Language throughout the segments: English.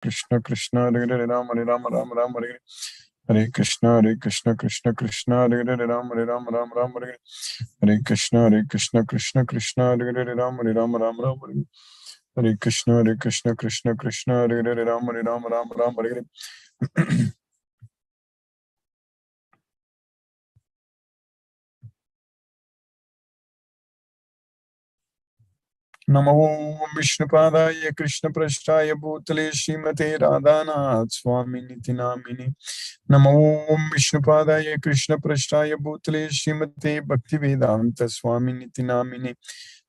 Krishna Krishna Hare Hare Rama Hare Rama Rama Rama Hare Hare Hare Krishna Krishna Krishna Hare Hare Rama Hare Rama Rama Rama Hare Hare Krishna Krishna Krishna Hare Hare Rama Hare Rama Rama Rama Hare Krishna Krishna Krishna Hare Hare Rama Hare Rama Rama Rama Hare Namo Vishnupadaya Krishna Prasthaya Bhutale Srimate Radhanath Swami Niti Namini Namo Vishnupadaya Krishna Prasthaya Bhutale Srimate Bhaktivedanta Swami Niti Namini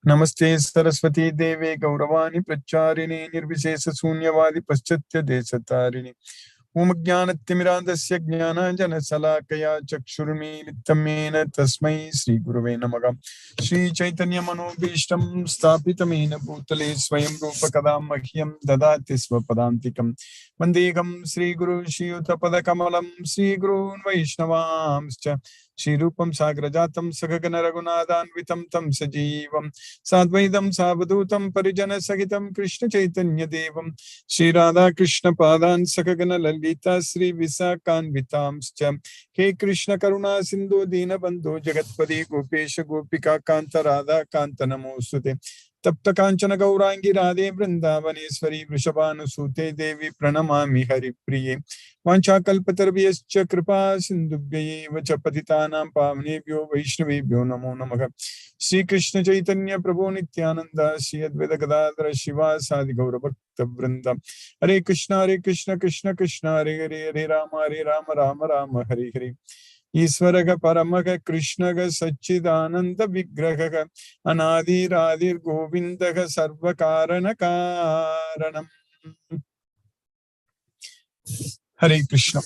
Namaste Saraswati Deve Gauravani Pracharini Nirvishesa Sunyavadi Paschatya Desatarini Om Jnanatimirandasya Jnananjana Salakaya Chakshurmilitam Mena Tasmai Sri Gurave Namaha Shri Chaitanya Manobhishtam Sthapitam Yena Bhutale Swayam Rupa Kadam Mahyam Dadati Swapadantikam Vandegam Sri Guru Shri Uttapada Kamalam Sri Guru Vaishnavamscha Shri Rupam Sagrajatam Sagagana Raghunathanvitam Tam Sajivam Sadvaidam Savadutam Parijana Sagitam Krishna Chaitanya Devam Shri Radha Krishna Padan Sakagana Lalita Sri Visakan Vitamscha He Krishna Karuna Sindhu Dina Bandhu Jagatpadi Gopesha Gopika Kanta Radha Kanta Namosute Tapta Kanchana Gaurangi Radhe Vrindavaneshwari Vrishabhanusute Devi Pranamami Hari Priye Vanchakalpatarviyascha Kripa Sindhubhye Vachapatitanam Pavnebhyo Vaishnavebhyo Namo Namaha Shri Krishna Chaitanya Prabhu Nityananda Shri Advaita Gadadhara Shiva Sadi Gaura Bhakta Vrinda Hare Krishna Krishna Krishna Hare Hare Hare Rama Rama Rama Hare Hare Isvaraga Paramaga Krishnaga Satchidananda Vigrahaga Anadi Radhir Govindaga Sarvakarana Karanam Hare Krishna.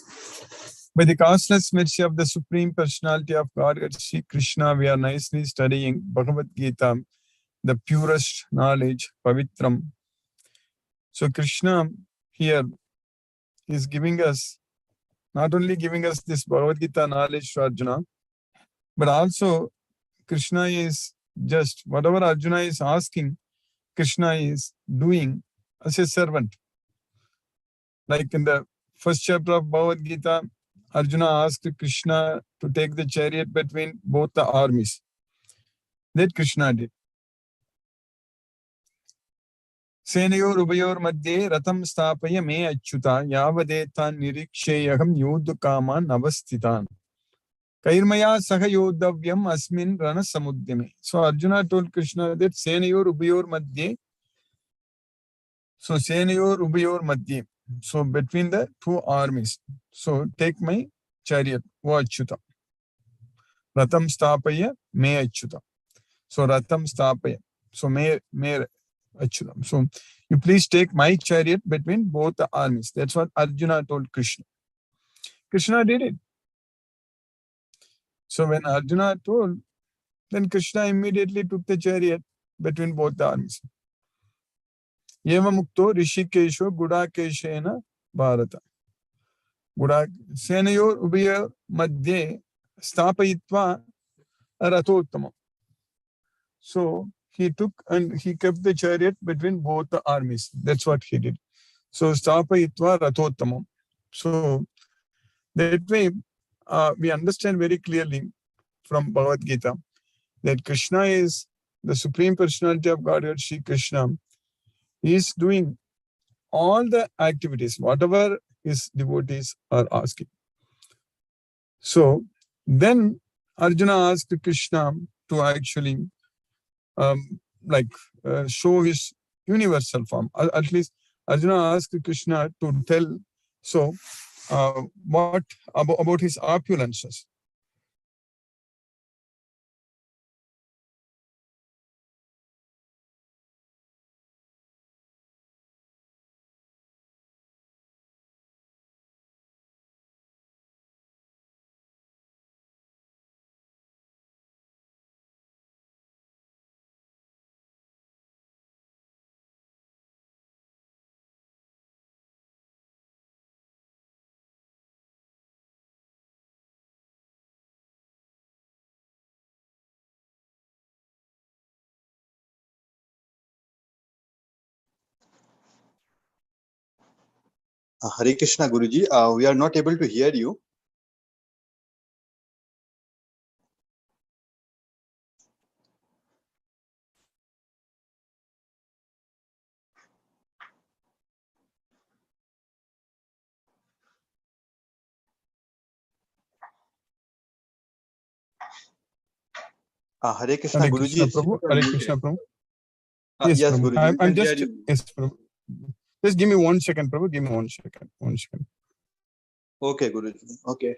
By the causeless mercy of the Supreme Personality of Godhead, Sri Krishna, we are nicely studying Bhagavad Gita, the purest knowledge, Pavitram. So Krishna here is giving us, not only giving us this Bhagavad Gita knowledge to Arjuna, but also Krishna is just, whatever Arjuna is asking, Krishna is doing as a servant. Like in the first chapter of Bhagavad Gita, Arjuna asked Krishna to take the chariot between both the armies. That Krishna did. Senayor Ubayor Madhye Ratam Stapaya Me Achyuta Yavadetan Nirikshayaham Yudhukaman Avasthitan Kairmaya Saha Yodhavyam Asmin Rana Samudyame. So Arjuna told Krishna that Senayor Ubayor Madhye. So Senayor Ubayor Madhye. So between the two armies. So take my chariot, O Achyuta. Ratam Stapaya Me Achyuta. So Ratam Stapaya. So me Achyutam. So you please take my chariot between both the armies. That's what Arjuna told Krishna. Krishna did it. So when Arjuna told, then Krishna immediately took the chariot between both the armies. Eva mukto rishikesho gudakeshena bharata. Senayor ubaya madhye stapayitva ratottamam. So he took and he kept the chariot between both the armies. That's what he did. So stapayitva ratottamam. So that way we understand very clearly from Bhagavad Gita that Krishna is the Supreme Personality of Godhead, Sri Krishna. He is doing all the activities, whatever his devotees are asking. So then Arjuna asked Krishna to actually show his universal form. At least Arjuna asked Krishna to tell what about his opulences. Hare Krishna, Guruji. We are not able to hear you. Hare Krishna, Hare Guruji. Krishna It seems Prabhu. you are Hare muted. Krishna Prabhu. Yes, Yes, Prabhu. Guruji. We I'm can hear just, you. yes, Prabhu. Just give me 1 second, Prabhu. Give me 1 second. 1 second. Okay, Guruji. Okay.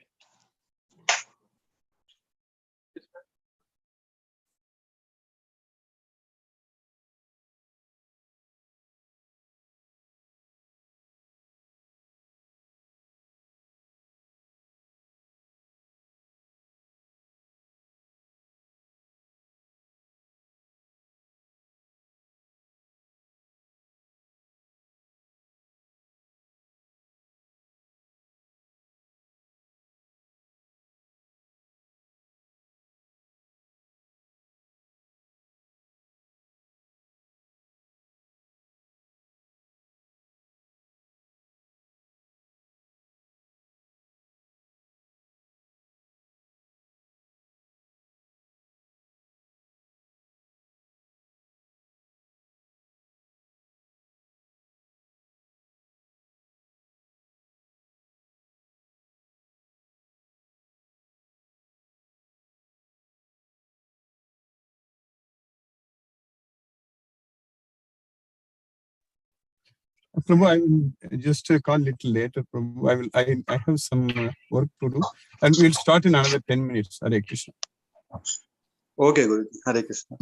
Prabhu, I will just call little later, Prabhu. I have some work to do, and we'll start in another 10 minutes. Hare Krishna. Okay, Guruji. Hare Krishna.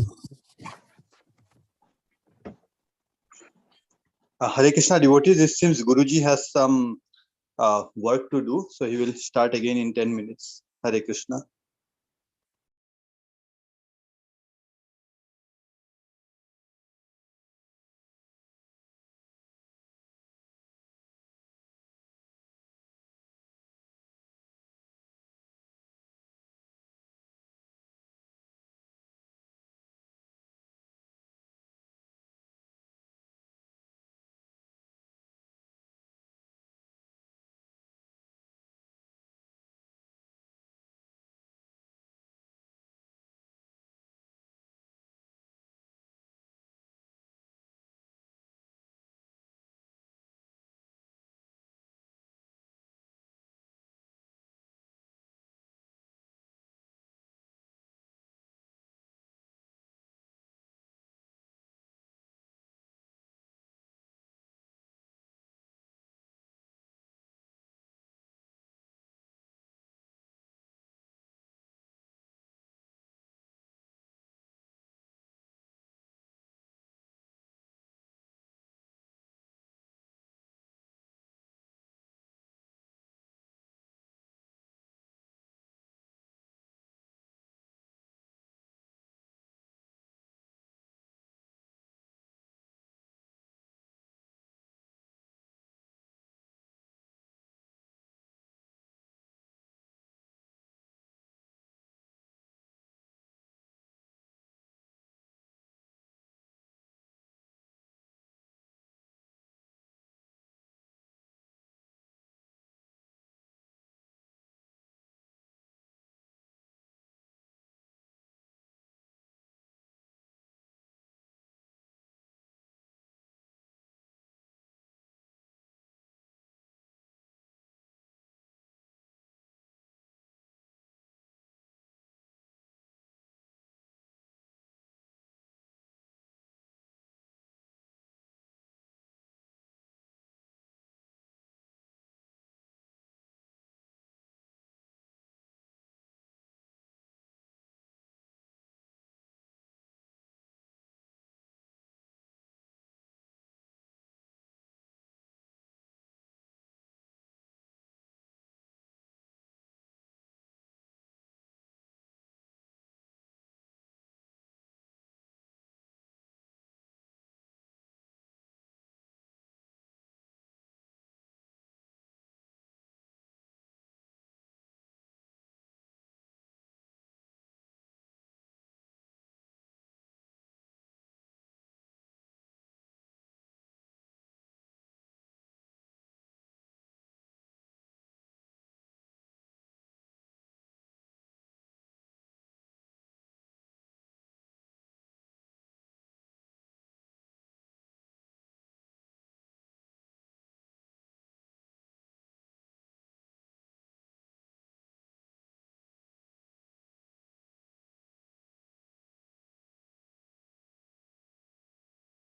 Hare Krishna, devotees. It seems Guruji has some work to do, so he will start again in 10 minutes. Hare Krishna.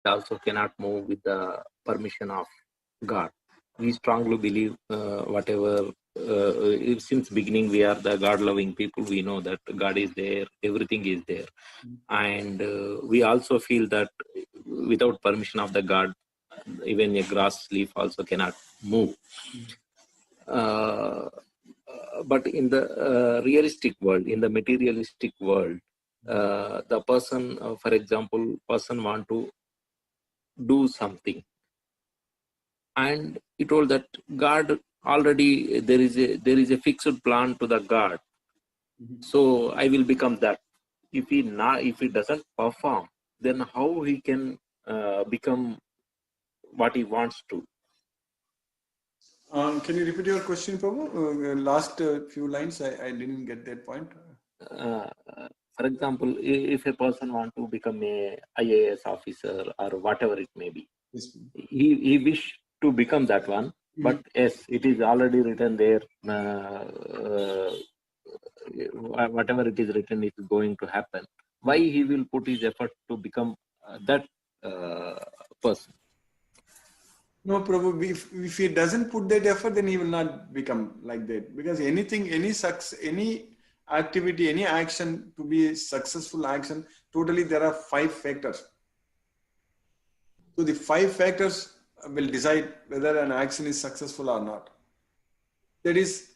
also cannot move with the permission of God. We strongly believe whatever, since beginning we are the God-loving people, we know that God is there, everything is there. And we also feel that without permission of the God, even a grass leaf also cannot move. But in the realistic world, in the materialistic world, the person, for example, person want to do something, and he told that God already there is a fixed plan to the God. So I will become that. If he doesn't perform, then how he can become what he wants to? Can you repeat your question, Prabhu? Last few lines, I didn't get that point. For example, if a person want to become a IAS officer or whatever it may be, Yes. he wish to become that one, but yes, it is already written there. Whatever it is written, it is going to happen. Why he will put his effort to become that person? No, probably if he doesn't put that effort, then he will not become like that. Because any activity, any action to be a successful action, totally there are 5 factors. So the 5 factors will decide whether an action is successful or not. That is,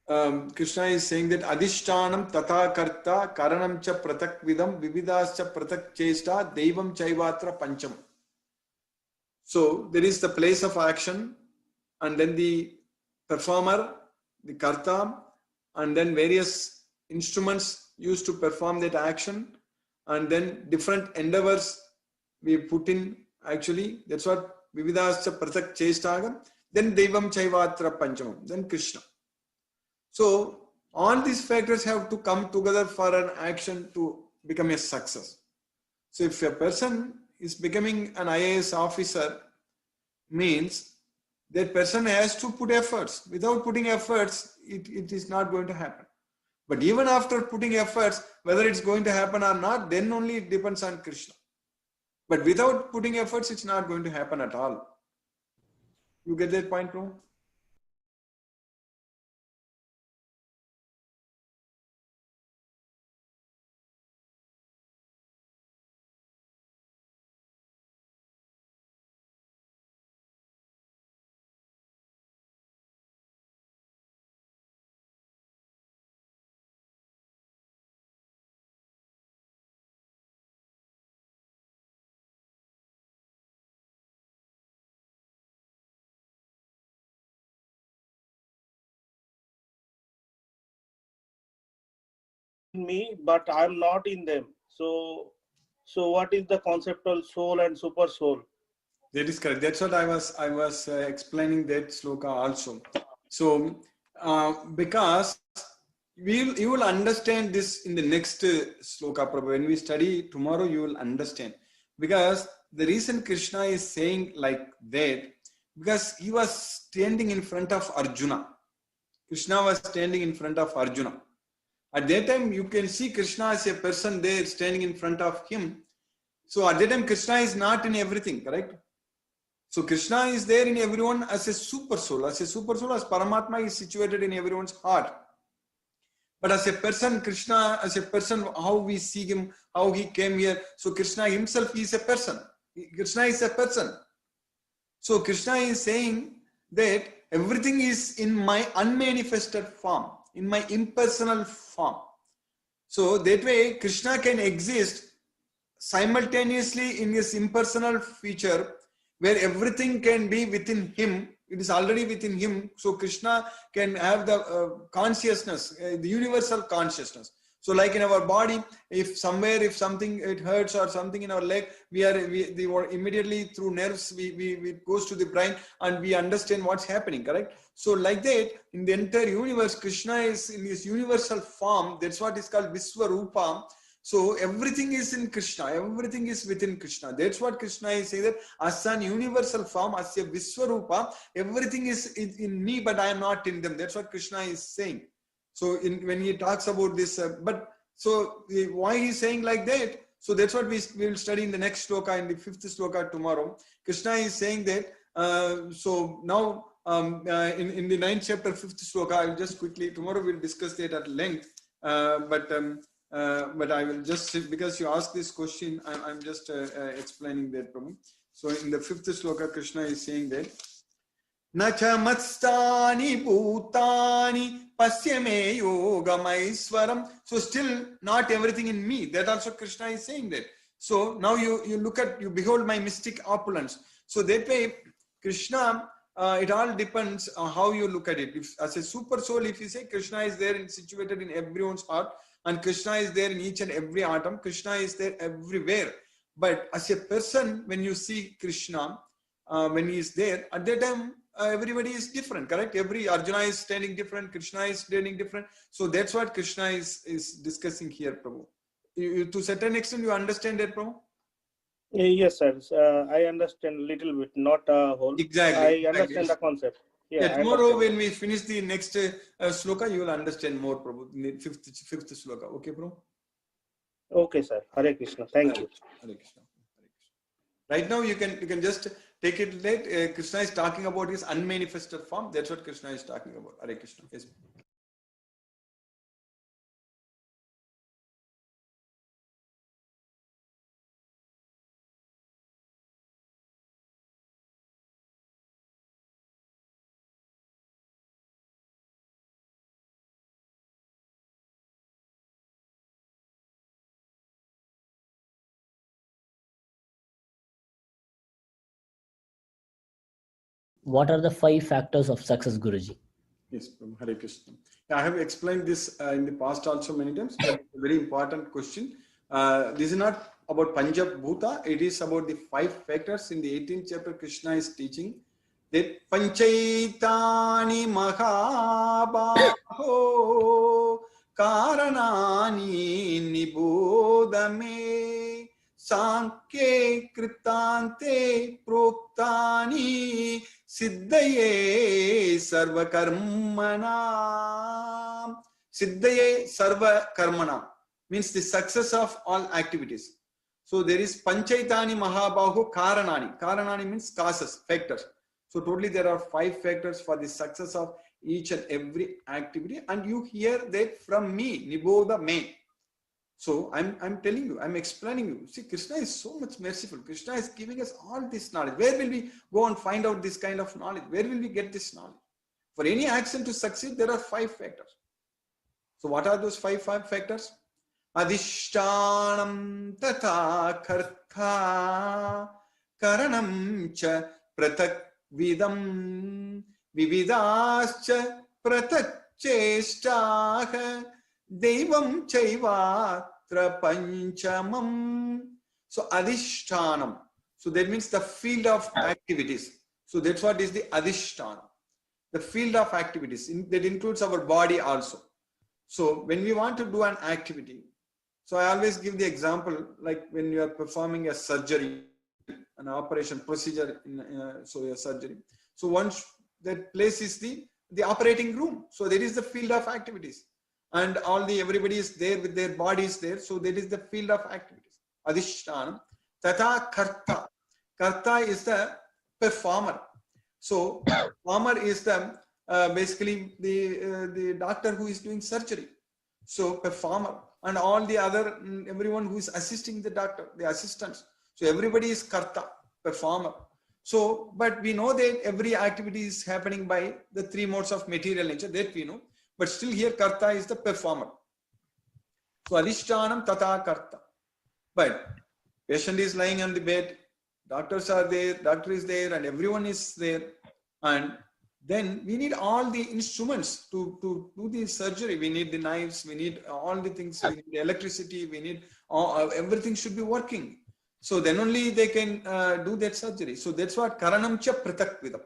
Krishna is saying that adhishtanam tata karta karanam cha pratak vidam vividascha pratak chesta devam chaivatra pancham. So there is the place of action, and then the performer, the karta, and then various instruments used to perform that action, and then different endeavors we put in. Actually, that's what vividascha pratak chestagam. Then devam chaivatra panchamam. Then Krishna. So all these factors have to come together for an action to become a success. So if a person is becoming an IAS officer, means that person has to put efforts. Without putting efforts, it is not going to happen. But even after putting efforts, whether it's going to happen or not, then only it depends on Krishna. But without putting efforts, it's not going to happen at all. You get that point, bro? Me, but I'm not in them. So what is the conceptual soul and super soul? That is correct. That's what I was explaining that sloka also. So because you will understand this in the next sloka, Prabhu. When we study tomorrow, you will understand. Because the reason Krishna is saying like that, because he was standing in front of Arjuna. Krishna was standing in front of Arjuna. At that time, you can see Krishna as a person there standing in front of him. So at that time, Krishna is not in everything, correct? So Krishna is there in everyone as a super soul. As a super soul, as Paramatma is situated in everyone's heart. But as a person, Krishna, as a person, how we see him, how he came here. So Krishna himself is a person. Krishna is a person. So Krishna is saying that everything is in my unmanifested form, in my impersonal form. So that way, Krishna can exist simultaneously in his impersonal feature, where everything can be within him. It is already within him. So Krishna can have the consciousness, the universal consciousness. So like in our body, if something it hurts or something in our leg, we immediately through nerves, we goes to the brain and we understand what's happening, correct? So like that, in the entire universe, Krishna is in his universal form. That's what is called Viswarupa. So everything is in Krishna, everything is within Krishna. That's what Krishna is saying, that as an universal form, as a Viswarupa, everything is in me, but I am not in them. That's what Krishna is saying. So when he talks about this, why he's saying like that? So that's what we will study in the next sloka, in the 5th sloka tomorrow. Krishna is saying that, so now in the 9th chapter, 5th sloka, I will just quickly, tomorrow we'll discuss that at length. But I will just, because you asked this question, I'm just explaining that, Prabhu. So in the 5th sloka, Krishna is saying that, Nacha matstani bhutani pasyame yogamaiswaram. So still not everything in me. That also Krishna is saying that. So now you look at, you behold my mystic opulence. So that way, Krishna, it all depends on how you look at it. If, as a super soul, if you say Krishna is there and situated in everyone's heart, and Krishna is there in each and every atom, Krishna is there everywhere. But as a person, when you see Krishna, when he is there, at that time, everybody is different, correct? Every Arjuna is standing different, Krishna is standing different. So that's what Krishna is discussing here, Prabhu. To a certain extent, you understand that, Prabhu? Yes, sir. I understand a little bit, not a whole. Exactly. I understand the concept. Yeah, tomorrow when we finish the next sloka, you will understand more, Prabhu. In the fifth sloka. Okay, Prabhu? Okay, sir. Hare Krishna. Thank you. Hare Krishna. Right now, you can just take it late. Krishna is talking about his unmanifested form. That's what Krishna is talking about. Hare Krishna. Yes. What are the 5 factors of success, Guruji? Yes, Prabhu. Hare Krishna. I have explained this in the past also many times, but it's a very important question. This is not about Pancha Bhuta, it is about the 5 factors. In the 18th chapter, Krishna is teaching that Panchaitani Mahabaho Karanani Nibodame Sanke Kritante Proktani Siddhaye Sarva Karmana. Siddhaye Sarva Karmana means the success of all activities. So there is Panchaitani Mahabahu Karanani. Karanani means causes, factors. So totally there are 5 factors for the success of each and every activity. And you hear that from me, Niboda me. So I'm telling you, I'm explaining you. See, Krishna is so much merciful. Krishna is giving us all this knowledge. Where will we go and find out this kind of knowledge? Where will we get this knowledge? For any action to succeed, there are 5 factors. So what are those 5 factors? Adhishtanam tata kartha karanam cha pratak vidam vividascha pratak chestah devam chaiva trapanchamam. So adhishtanam. So that means the field of activities. So that's what is the adhishtanam. The field of activities. That includes our body also. So when we want to do an activity, so I always give the example, like when you are performing a surgery, an operation procedure so a surgery. So once that place is the operating room. So there is the field of activities. And everybody is there with their bodies there. So that is the field of activities. Adhishtanam. Tata karta. Karta is the performer. So performer is the basically the doctor who is doing surgery. So performer and all the other, everyone who is assisting the doctor, the assistants. So everybody is karta, performer. So, but we know that every activity is happening by the 3 modes of material nature, that we know. But still here karta is the performer. So adhishtanam tata karta. But patient is lying on the bed, doctors are there, doctor is there, and everyone is there. And then we need all the instruments to do the surgery. We need the knives, we need all the things, we need the electricity, we need everything should be working. So then only they can do that surgery. So that's what karanam cha pratak vidam.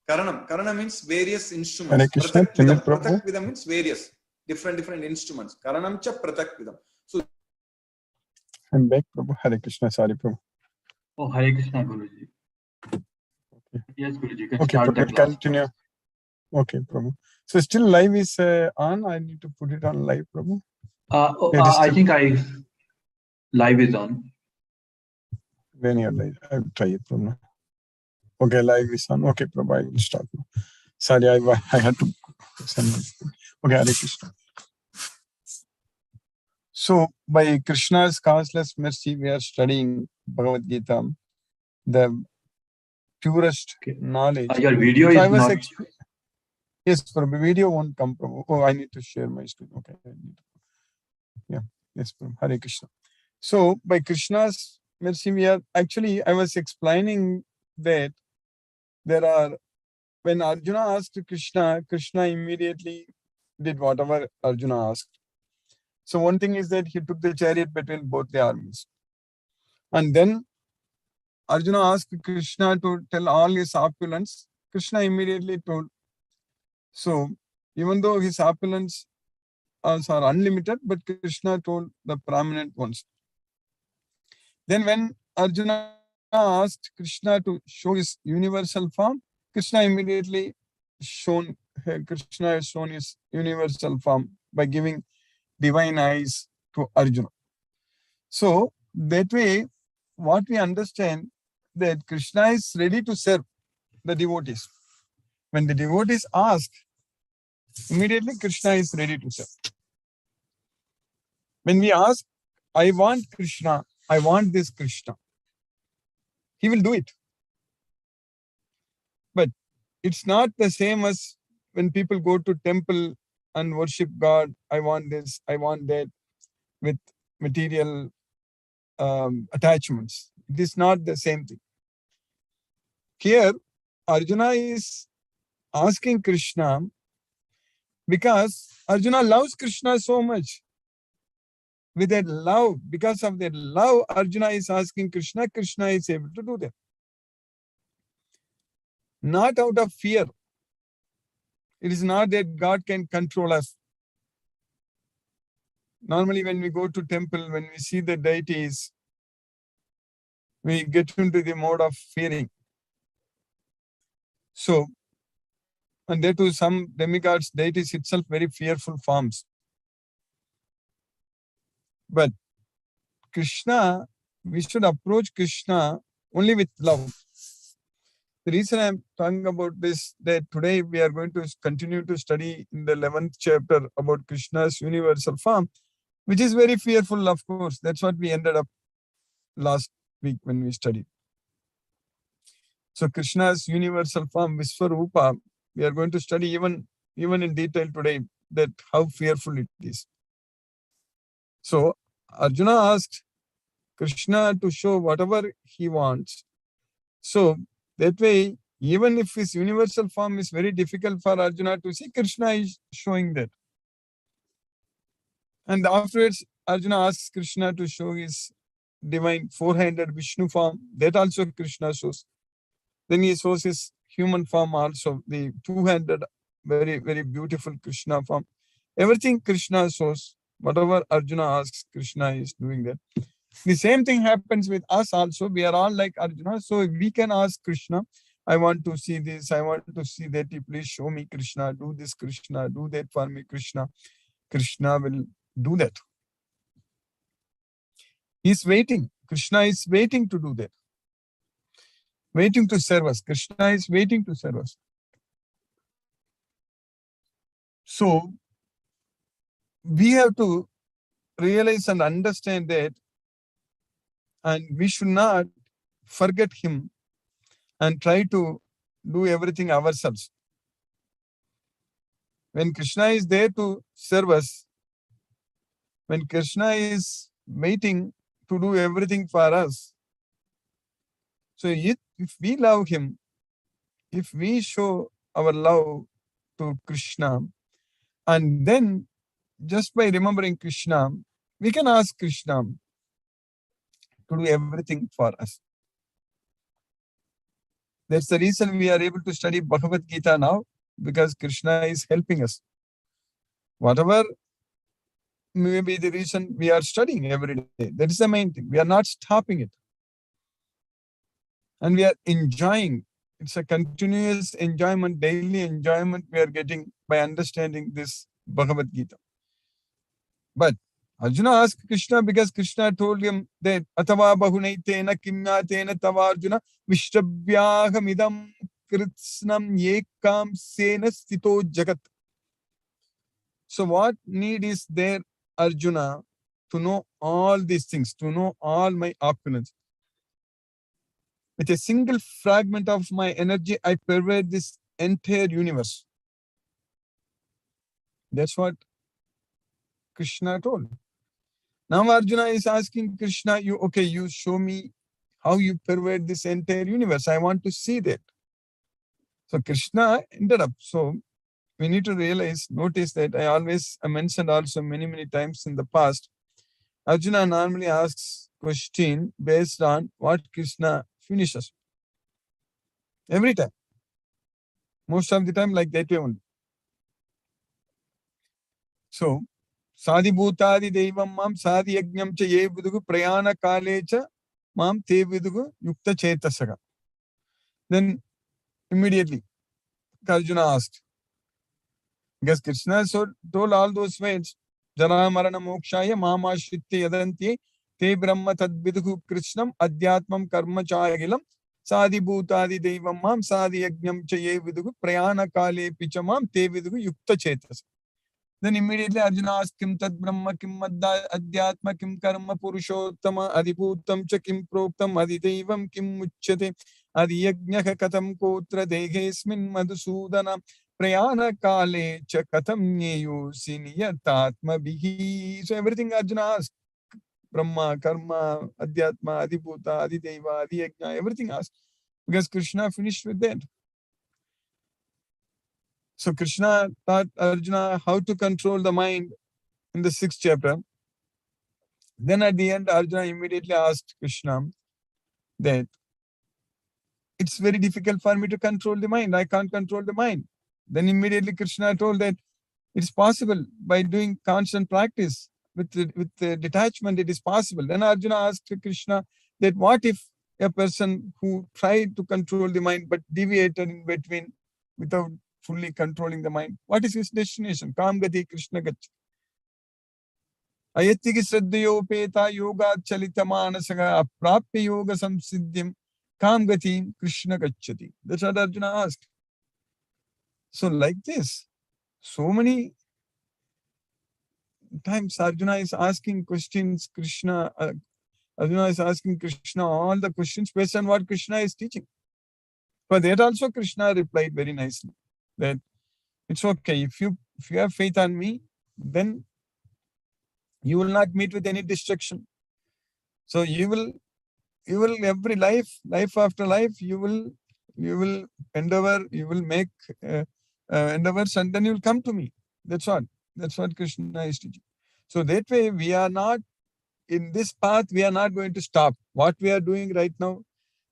Karanam means various instruments. Pratak vidam means various different instruments. Karanam cha pratak vidam. So I'm back, Prabhu. Hare Krishna. Sorry, Prabhu. Oh, Hare Krishna, Guruji. Okay. Yes, Guruji, you can Okay, start Prabhu, that. continue. Okay, Prabhu. So still live is on. I need to put it on live, Prabhu. I think Live is on. When you're live, I'll try it from now. Okay, live is on. Okay, Prabhu, I will start now. Sorry, I had to send my screen. Okay, Hare Krishna. So, by Krishna's causeless mercy, we are studying Bhagavad Gita, the purest knowledge. Your video So is I was not. yes, Prabhu, video won't come, Prabhu. Oh, I need to share my screen. Okay, yeah, yes, Prabhu. Hare Krishna. So, by Krishna's mercy, we are actually, I was explaining that there are, when Arjuna asked Krishna, Krishna immediately did whatever Arjuna asked. So one thing is that he took the chariot between both the armies. And then Arjuna asked Krishna to tell all his opulence. Krishna immediately told. So even though his opulence are unlimited, but Krishna told the prominent ones. Then when Arjuna asked Krishna to show his universal form, Krishna immediately Krishna has shown his universal form by giving divine eyes to Arjuna. So that way, what we understand that Krishna is ready to serve the devotees. When the devotees ask, immediately Krishna is ready to serve. When we ask, I want Krishna, I want this Krishna, he will do it. But it's not the same as when people go to temple and worship God. I want this, I want that, with material attachments. It is not the same thing. Here, Arjuna is asking Krishna because Arjuna loves Krishna so much. With that love, because of that love, Arjuna is asking Krishna, Krishna is able to do that. Not out of fear. It is not that God can control us. Normally, when we go to temple, when we see the deities, we get into the mode of fearing. So, and there too, some demigods, deities itself, very fearful forms. But Krishna, we should approach Krishna only with love. The reason I'm talking about this, that today we are going to continue to study in the 11th chapter about Krishna's universal form, which is very fearful, of course. That's what we ended up last week when we studied. So Krishna's universal form, Visvarupa, we are going to study even in detail today, that how fearful it is. So Arjuna asked Krishna to show whatever he wants. So that way, even if his universal form is very difficult for Arjuna to see, Krishna is showing that. And afterwards, Arjuna asks Krishna to show his divine four-handed Vishnu form. That also Krishna shows. Then he shows his human form also, the two-handed, very, very beautiful Krishna form. Everything Krishna shows. Whatever Arjuna asks, Krishna is doing that. The same thing happens with us also. We are all like Arjuna. So we can ask Krishna, I want to see this, I want to see that. Please show me Krishna, do this Krishna, do that for me Krishna. Krishna will do that. He's waiting. Krishna is waiting to do that. Waiting to serve us. Krishna is waiting to serve us. So we have to realize and understand that, and we should not forget him and try to do everything ourselves. When Krishna is there to serve us, when Krishna is waiting to do everything for us, so if we love him, if we show our love to Krishna, and then just by remembering Krishna, we can ask Krishna to do everything for us. That's the reason we are able to study Bhagavad Gita now, because Krishna is helping us. Whatever may be the reason, we are studying every day. That is the main thing. We are not stopping it. And we are enjoying. It's a continuous enjoyment, daily enjoyment we are getting by understanding this Bhagavad Gita. But Arjuna asked Krishna because Krishna told him that Atava Bahunaitena Kimyatena Tavarjuna Vishtabhyaham idam Kritsnam Yekam Sena Stito Jagat. So what need is there, Arjuna, to know all these things, to know all my opulence? With a single fragment of my energy, I pervade this entire universe. That's what Krishna told. Now Arjuna is asking Krishna, you show me how you pervade this entire universe. I want to see that. So Krishna ended up. So we need to notice that I mentioned also many times in the past, Arjuna normally asks question based on what Krishna finishes. Every time. Most of the time like that way only. So, Sadi Bhutadi Devam Mam Sadi Yajnam Cha Ye Vidugu Prayana Kalecha Mam Te Vidugu Yukta Chetasaga. Then immediately Arjuna asked, because Krishna told all those words, Jana Marana Mokshaya Mama Shritti Yadanti Te Brahma Tad Vidugu Krishnam Adhyatmam Karma Chayagilam Sadi Bhutadi Devam Mam Sadi Yajnam Cha Ye Vidugu Prayana Kale Pichamam Te Vidugu Yukta Chetasaga. Then immediately Arjuna asked, Kim Tad Brahma, Kim Madda Adhyatma, Kim Karma Purushottama, Adibhutam Cha Kim Proktam, Adidevam Kim Muchyate, Adiyajnaka Katam Kotra Degesmin Madhusudana, Prayana Kale Cha Katam Neyu Siniyatatma Bihi. So everything Arjuna asked, Brahma, Karma, Adhyatma, Adibhuta, Adideva, Adiyajna, everything asked. Because Krishna finished with that. So Krishna taught Arjuna how to control the mind in the 6th chapter. Then at the end, Arjuna immediately asked Krishna that it's very difficult for me to control the mind. I can't control the mind. Then immediately Krishna told that it's possible by doing constant practice with the detachment, it is possible. Then Arjuna asked Krishna that what if a person who tried to control the mind but deviated in between without fully controlling the mind, what is his destination? Kam gati Krishna gach. Ayatiki Sraddhayopeta Yoga Chalita Manasaga Aprapya Yoga Samsiddhyam Kam gati Krishna gachati. That's what Arjuna asked. So like this, so many times Arjuna is asking questions, Arjuna is asking Krishna all the questions based on what Krishna is teaching. For that also Krishna replied very nicely that it's okay, if you have faith on me, then you will not meet with any destruction. So you will every life after life, you will endeavor, you will make endeavors, and then you will come to me. That's what Krishna is teaching. So that way we are not in this path, we are not going to stop. What we are doing right now,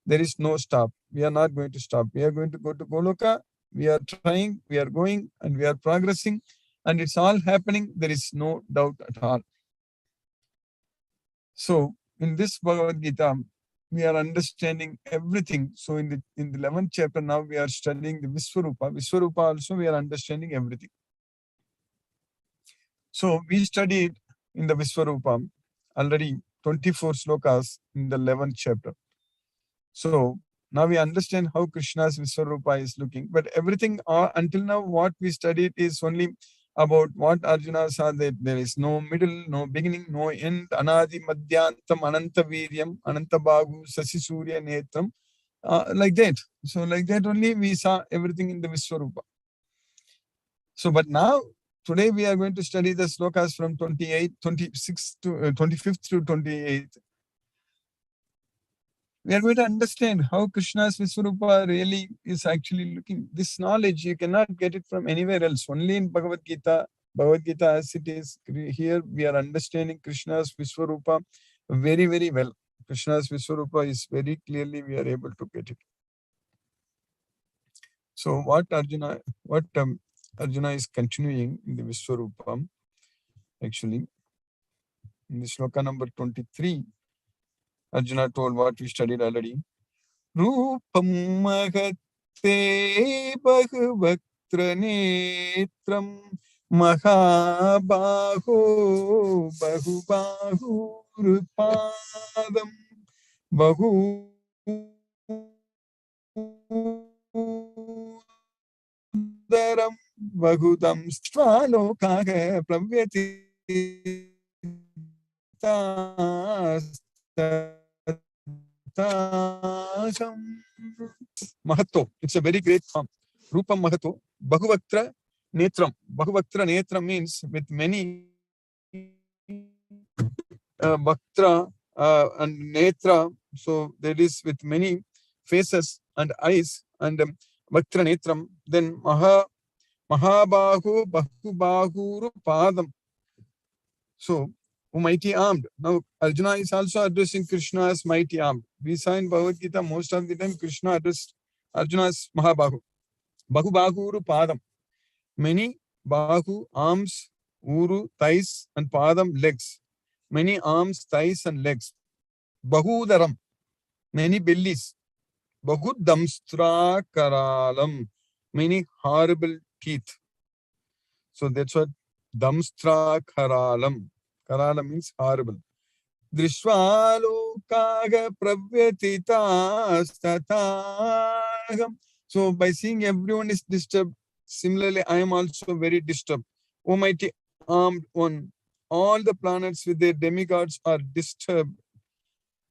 there is no stop. We are not going to stop. We are going to go to Goloka. We are trying, we are going, and we are progressing, and it's all happening. There is no doubt at all. So in this Bhagavad Gita, we are understanding everything. So in the 11th chapter now, we are studying the Viswarupa. Viswarupa also we are understanding everything. So we studied in the Viswarupa already 24 slokas in the 11th chapter. So now we understand how Krishna's Viswarupa is looking. But everything until now, what we studied is only about what Arjuna saw, that there is no middle, no beginning, no end. Anadi Madhyantam Ananta Viryam Ananta Bhagu Sasi Surya Netram. Like that. So like that only we saw everything in the Viswarupa. So but now, today we are going to study the slokas from 26 to 25th to 28th. We are going to understand how Krishna's Viswarupa really is actually looking. This knowledge, you cannot get it from anywhere else. Only in Bhagavad Gita. Bhagavad Gita as it is here, we are understanding Krishna's Viswarupa very, very well. Krishna's Viswarupa is very clearly, we are able to get it. So what Arjuna is continuing in the Viswarupa, actually, in the sloka number 23, Arjuna told what we studied already. Rupam mahate bhagavatra netram Mahabaho Bahubahurupadam Bahu Daram Bahudam Stvalokaha Pravyati Mahato. It's a very great form. Rupam Mahato. Bahuvaktra Netram. Bahuvaktra Netram means with many Bhaktra and Netra. So there is with many faces and eyes and Bhaktra Netram. Then Mahabahu Bahubahuru Padam. So, mighty armed. Now, Arjuna is also addressing Krishna as mighty armed. We saw in Bhagavad Gita most of the time Krishna addressed Arjuna as Mahabahu. Bahubahuru Padam. Many Bahu, arms, Uru, thighs, and Padam, legs. Many arms, thighs, and legs. Bahudaram. Many bellies. Bahudamstra Karalam. Many horrible teeth. So that's what Damstra Karalam. Karala means horrible. Drishwalokaga pravyatitastataham. So by seeing everyone is disturbed, similarly I am also very disturbed. O mighty armed one, all the planets with their demigods are disturbed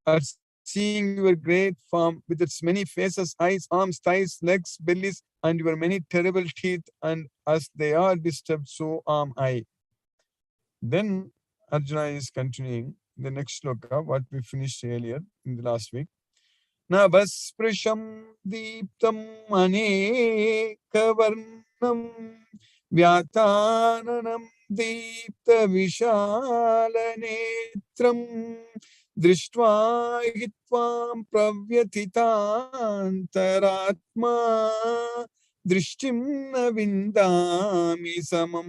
at seeing your great form with its many faces, eyes, arms, thighs, legs, bellies, and your many terrible teeth, and as they are disturbed, so am I. Then Arjuna is continuing the next sloka, what we finished earlier in the last week. Navasprisham deeptam anekavarnam vyatananam deepta vishalanetram drishtva hitvam pravyatitantaratma drishtim na vindami samam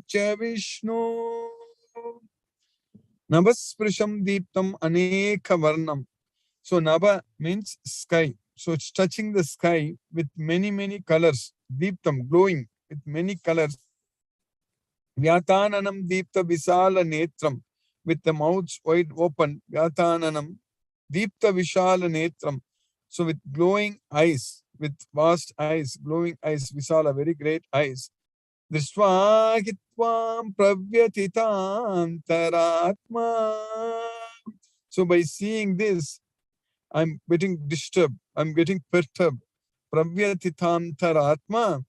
cha Vishnu. Navasprisham deeptam aneka varnam. So Nava means sky. So it's touching the sky with many, many colors. Deeptam, glowing with many colors. Vyatananam deepta visala netram. With the mouths wide open. Vyatananam deepta visala netram. So with glowing eyes, with vast eyes, glowing eyes, visala, very great eyes. Dristvahitvam pravyatitantaratma. So by seeing this, I'm getting disturbed. I'm getting perturbed. Pravyatitantaratma.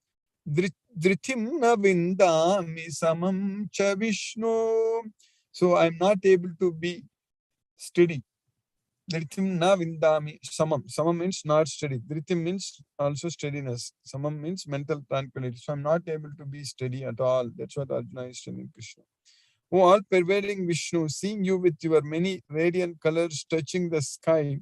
Dhritim na vindami samam cha Vishnu. So I'm not able to be steady. Dhritim na vindami samam. Samam means not steady. Dhritim means also steadiness. Samam means mental tranquility. So I'm not able to be steady at all. That's what Arjuna is telling Krishna. O all-pervading Vishnu, seeing you with your many radiant colors touching the sky,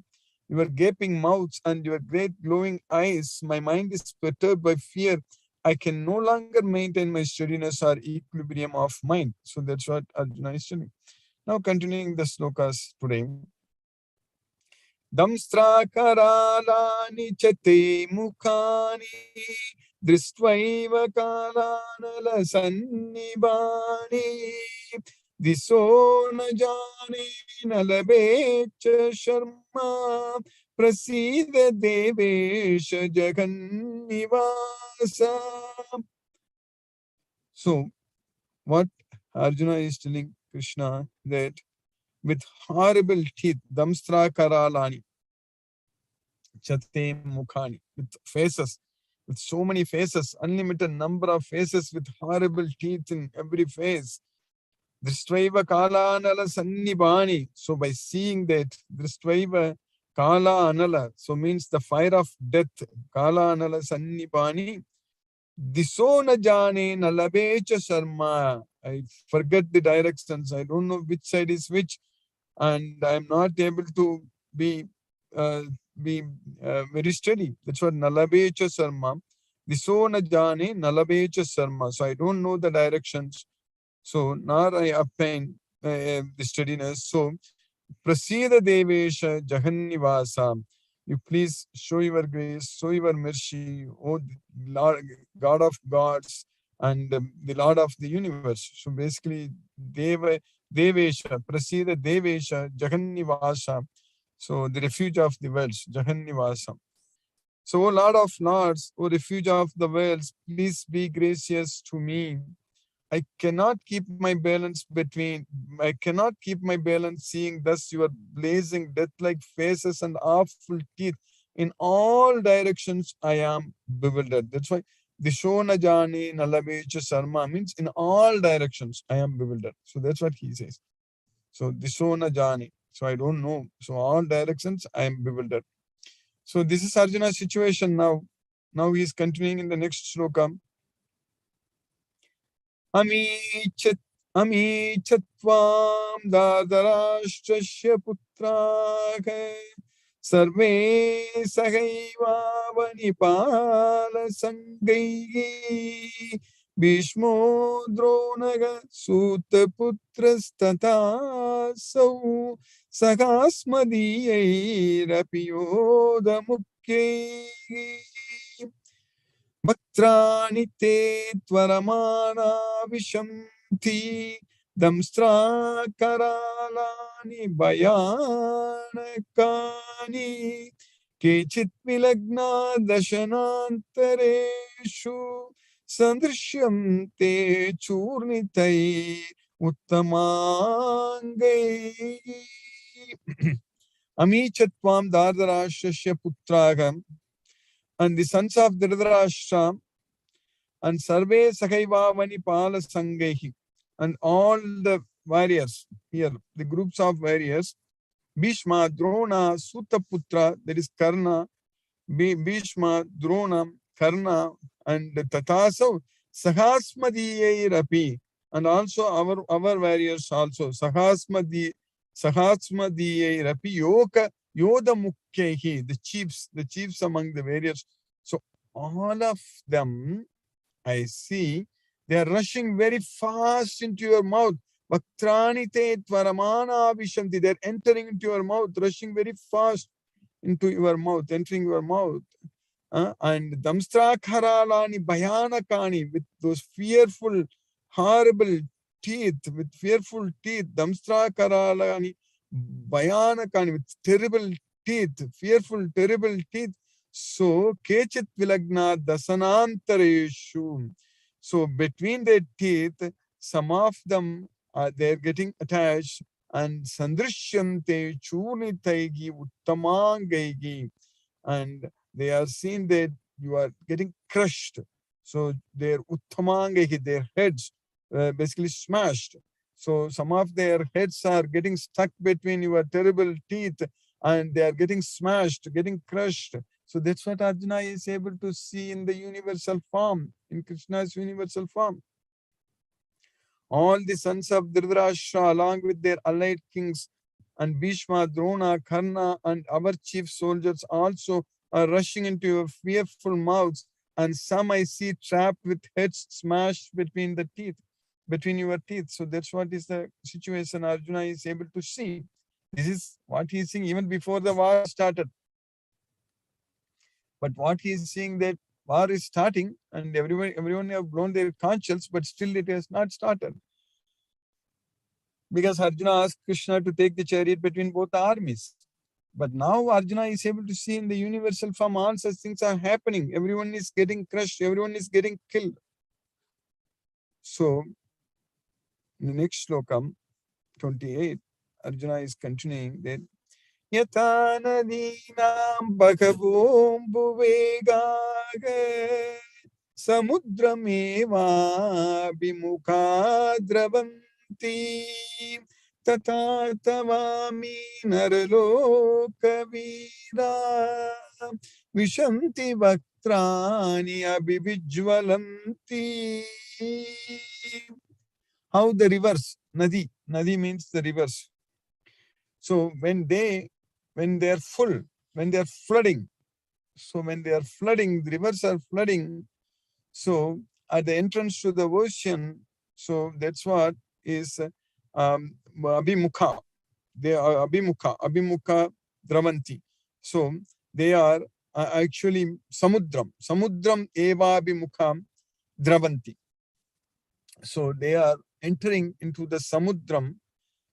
your gaping mouths and your great glowing eyes, my mind is perturbed by fear. I can no longer maintain my steadiness or equilibrium of mind. So that's what Arjuna is telling. Now continuing the slokas today. Damstra karalani chate mukhani dristvaiva kalanala sannibani diso na jane na labecha sharma prasida devesha jagannivasa. So what Arjuna is telling Krishna, that with horrible teeth, damstra karalani, chate mukhani, with faces, with so many faces, unlimited number of faces with horrible teeth in every face. Dristvaiva kala anala sannibani. So by seeing that, Dristvaiva kala anala, so means the fire of death, kala anala sannibani. Diso na jane na labecha sharma. I forget the directions. I don't know which side is which, and I'm not able to be very steady. That's what nalabecha sharma. Diso na jane nalabecha sharma. So I don't know the directions. So nor I obtain the steadiness. So prasida devesha jahannivasa. You please show your grace, show your mercy, O Lord, God of gods, and the Lord of the universe. So basically, Devesha, Prasida Devesha, Jagannivasa. So the refuge of the worlds, Jagannivasa. So, O Lord of Lords, O refuge of the worlds, please be gracious to me. I cannot keep my balance seeing thus your blazing death-like faces and awful teeth. In all directions, I am bewildered. That's why Dishona Jani Nalabecha Sarma means in all directions, I am bewildered. So that's what he says. So Dishona Jani. So I don't know. So all directions, I am bewildered. So this is Arjuna's situation now. Now he is continuing in the next sloka. अमीचत्वां दादराष्ट्रस्य पुत्राः सर्वे सहैवावनिपालसङ्गैः भीष्मो द्रोणः सूतपुत्रस्तथासौ सखास्मदीयैरपि योधमुख्यैः भक्त्राणि ते त्वरमाणा विशन्ति दंष्ट्राकरालानि भयानकानि केचित् विलग्ना दशनान्तरेषु सदृश्यन्ते चूर्णितैः उत्तमाङ्गैः अमीचत्वां दार्धराष्ट्रस्य पुत्राः. And the sons of Dhritarashtra and Sarve Sakhaivavani Pala Sangehi, and all the warriors here, the groups of warriors, Bhishma, Drona, Sutaputra, that is Karna, Bhishma, Drona, Karna, and Tatasav, Sahasmadiyai Rapi, and also our warriors also, Sahasmadiyai Rapi, Yoda Mukhehi, the chiefs among the warriors. So all of them, I see, they are rushing very fast into your mouth. Bhaktrani te tvaramana vishanti. They are entering into your mouth, rushing very fast into your mouth, entering your mouth. And damstra kharalani bhayanakani, with those fearful, horrible teeth, damstra karalani bhayanakani, with terrible teeth, fearful, terrible teeth. So, kechit vilagna dasanantareshu. So, between their teeth, some of them they are getting attached, and sandrishyante churnitaigi uttamangaigi, and they are seen that you are getting crushed. So their uttamangaigi, their heads basically smashed. So some of their heads are getting stuck between your terrible teeth, and they are getting smashed, getting crushed. So that's what Arjuna is able to see in the universal form, in Krishna's universal form. All the sons of Dhritarashtra, along with their allied kings, and Bhishma, Drona, Karna, and our chief soldiers also are rushing into your fearful mouths, and some I see trapped with heads smashed between the teeth, between your teeth. So that's what is the situation Arjuna is able to see. This is what he is seeing even before the war started. But what he is seeing, that war is starting, and everyone have blown their conchs, but still it has not started. Because Arjuna asked Krishna to take the chariot between both armies. But now Arjuna is able to see in the universal form all such things are happening. Everyone is getting crushed, everyone is getting killed. So, in the next slokam, 28, Arjuna is continuing that Yata nadinam bhagavum bhuvegaga samudrameva bimukha dravanti tata tavami naralokavira vishanti vaktrani abhivijvalanti. How the rivers, Nadi means the rivers. So when they are full, when they are flooding, the rivers are flooding. So at the entrance to the ocean, so that's what is abhimukha. They are abhimukha dravanti. So they are actually samudram eva abhimukha dravanti. So they are entering into the samudram.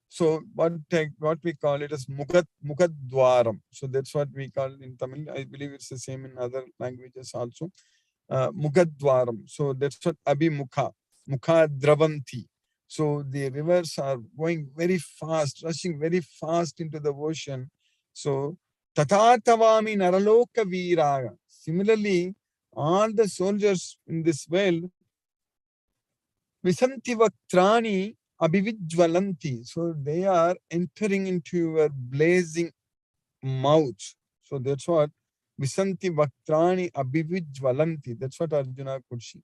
So what we call it as Mukadwaram. So that's what we call in Tamil. I believe it's the same in other languages also. Mukadwaram. So that's what Abhimukha, Mukha Dravanti. So the rivers are going very fast, rushing very fast into the ocean. So Tatatavami Naraloka Viraga. Similarly, all the soldiers in this world, Visanti Vaktrani Abhivijvalanti. So they are entering into your blazing mouth. So that's what Visanti Vaktrani Abhivijvalanti. That's what Arjuna could see.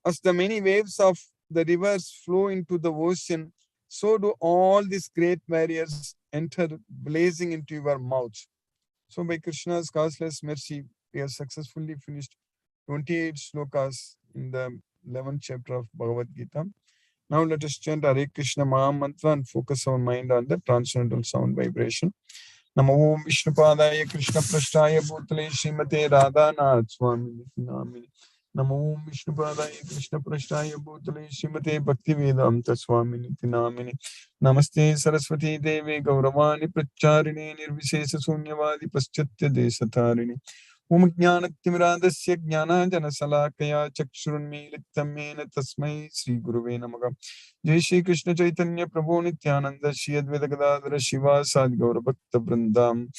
As the many waves of the rivers flow into the ocean, so do all these great warriors enter blazing into your mouth. So by Krishna's causeless mercy, we have successfully finished 28 slokas in the 11th chapter of Bhagavad Gita. Now let us chant Hare Krishna Maha Mantra and focus our mind on the transcendental sound vibration. Namo Om Vishnupadaya Krishna Prasthaya Bhutale Srimate Radhanath Swami Namini. Namo Om Vishnupadaya Krishna Prasthaya Bhutale Srimate Bhaktivedanta Swami Namini. Namaste Saraswati Devi Gauravani Pracharini Nirvishesha Sunyavadi Paschatya Desatarini. Om Jnanatimirandasya Jnananjana Salakaya Chakshurunmilitam Yena Tasmai Sri Guruve Namaha. Jai Shri Krishna Chaitanya Prabhu Nityananda Shri Advaita Gadadhara Shiva Sadi Gaura Bhakta Vrindam.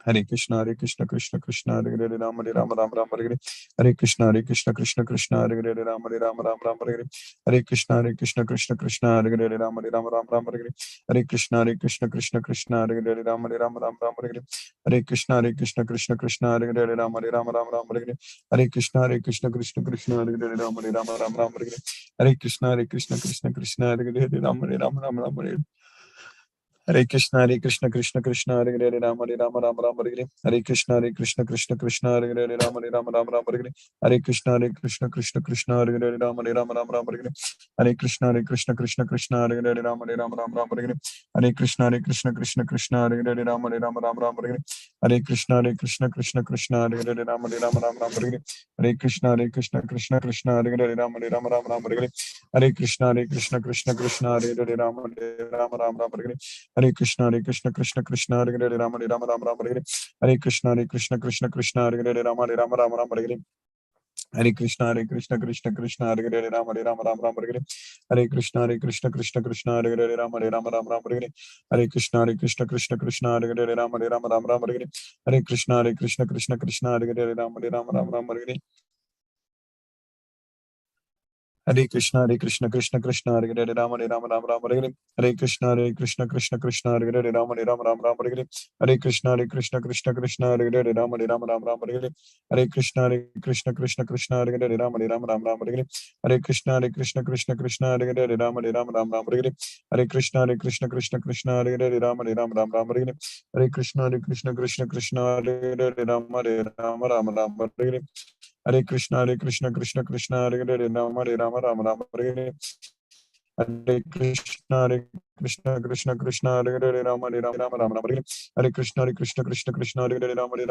Hare Krishna Krishna Krishna Hare Hare Rama Rama Rama Hare Hare Krishna Krishna Krishna Hare Hare Rama Rama Hare Hare Krishna Krishna Krishna Hare Hare Rama Rama Hare Krishna Krishna Krishna Hare Hare Rama Rama Hare Krishna Krishna Krishna Hare Hare Rama Rama Hare Krishna Krishna Krishna Hare Hare Rama Rama Hare Krishna Krishna Krishna Hare Hare Rama Hare Hare Krishna Krishna Hare Hare Rama Rama Hare Krishna Krishna Krishna Hare Hare Rama Rama Hare Krishna Krishna Hare Hare Rama Rama Hare Krishna Krishna Krishna Hare Hare Rama Rama Hare Krishna Krishna Hare Hare Rama Rama Hare Krishna Krishna Hare Hare Rama Rama Hare Krishna Krishna Hare Hare Rama Rama Hare Krishna Krishna Hare Hare Rama Rama Hare Krishna Krishna Hare Hare Rama Rama Hare Krishna Krishna Hare Hare Rama Rama Hare Hare Krishna Krishna Hare Hare Rama Rama Hare Krishna Krishna Hare Hare Rama Rama Hare Krishna Krishna Hare Hare Rama Rama Hare Krishna Krishna Hare Hare Rama Rama Hare Krishna Krishna Hare Hare Rama Rama Hare Krishna Krishna Hare Hare Rama Rama Hare Krishna Krishna Hare Hare Rama Rama Hare Krishna Krishna Hare Hare Rama Rama Hare Krishna Krishna Hare Hare Rama Rama Hare Krishna Krishna Hare Hare Rama Rama Hare Krishna Krishna Hare Hare Rama Rama Hare Krishna Krishna Hare Hare Rama Rama Hare Krishna Hare Hare Rama Rama Hare Krishna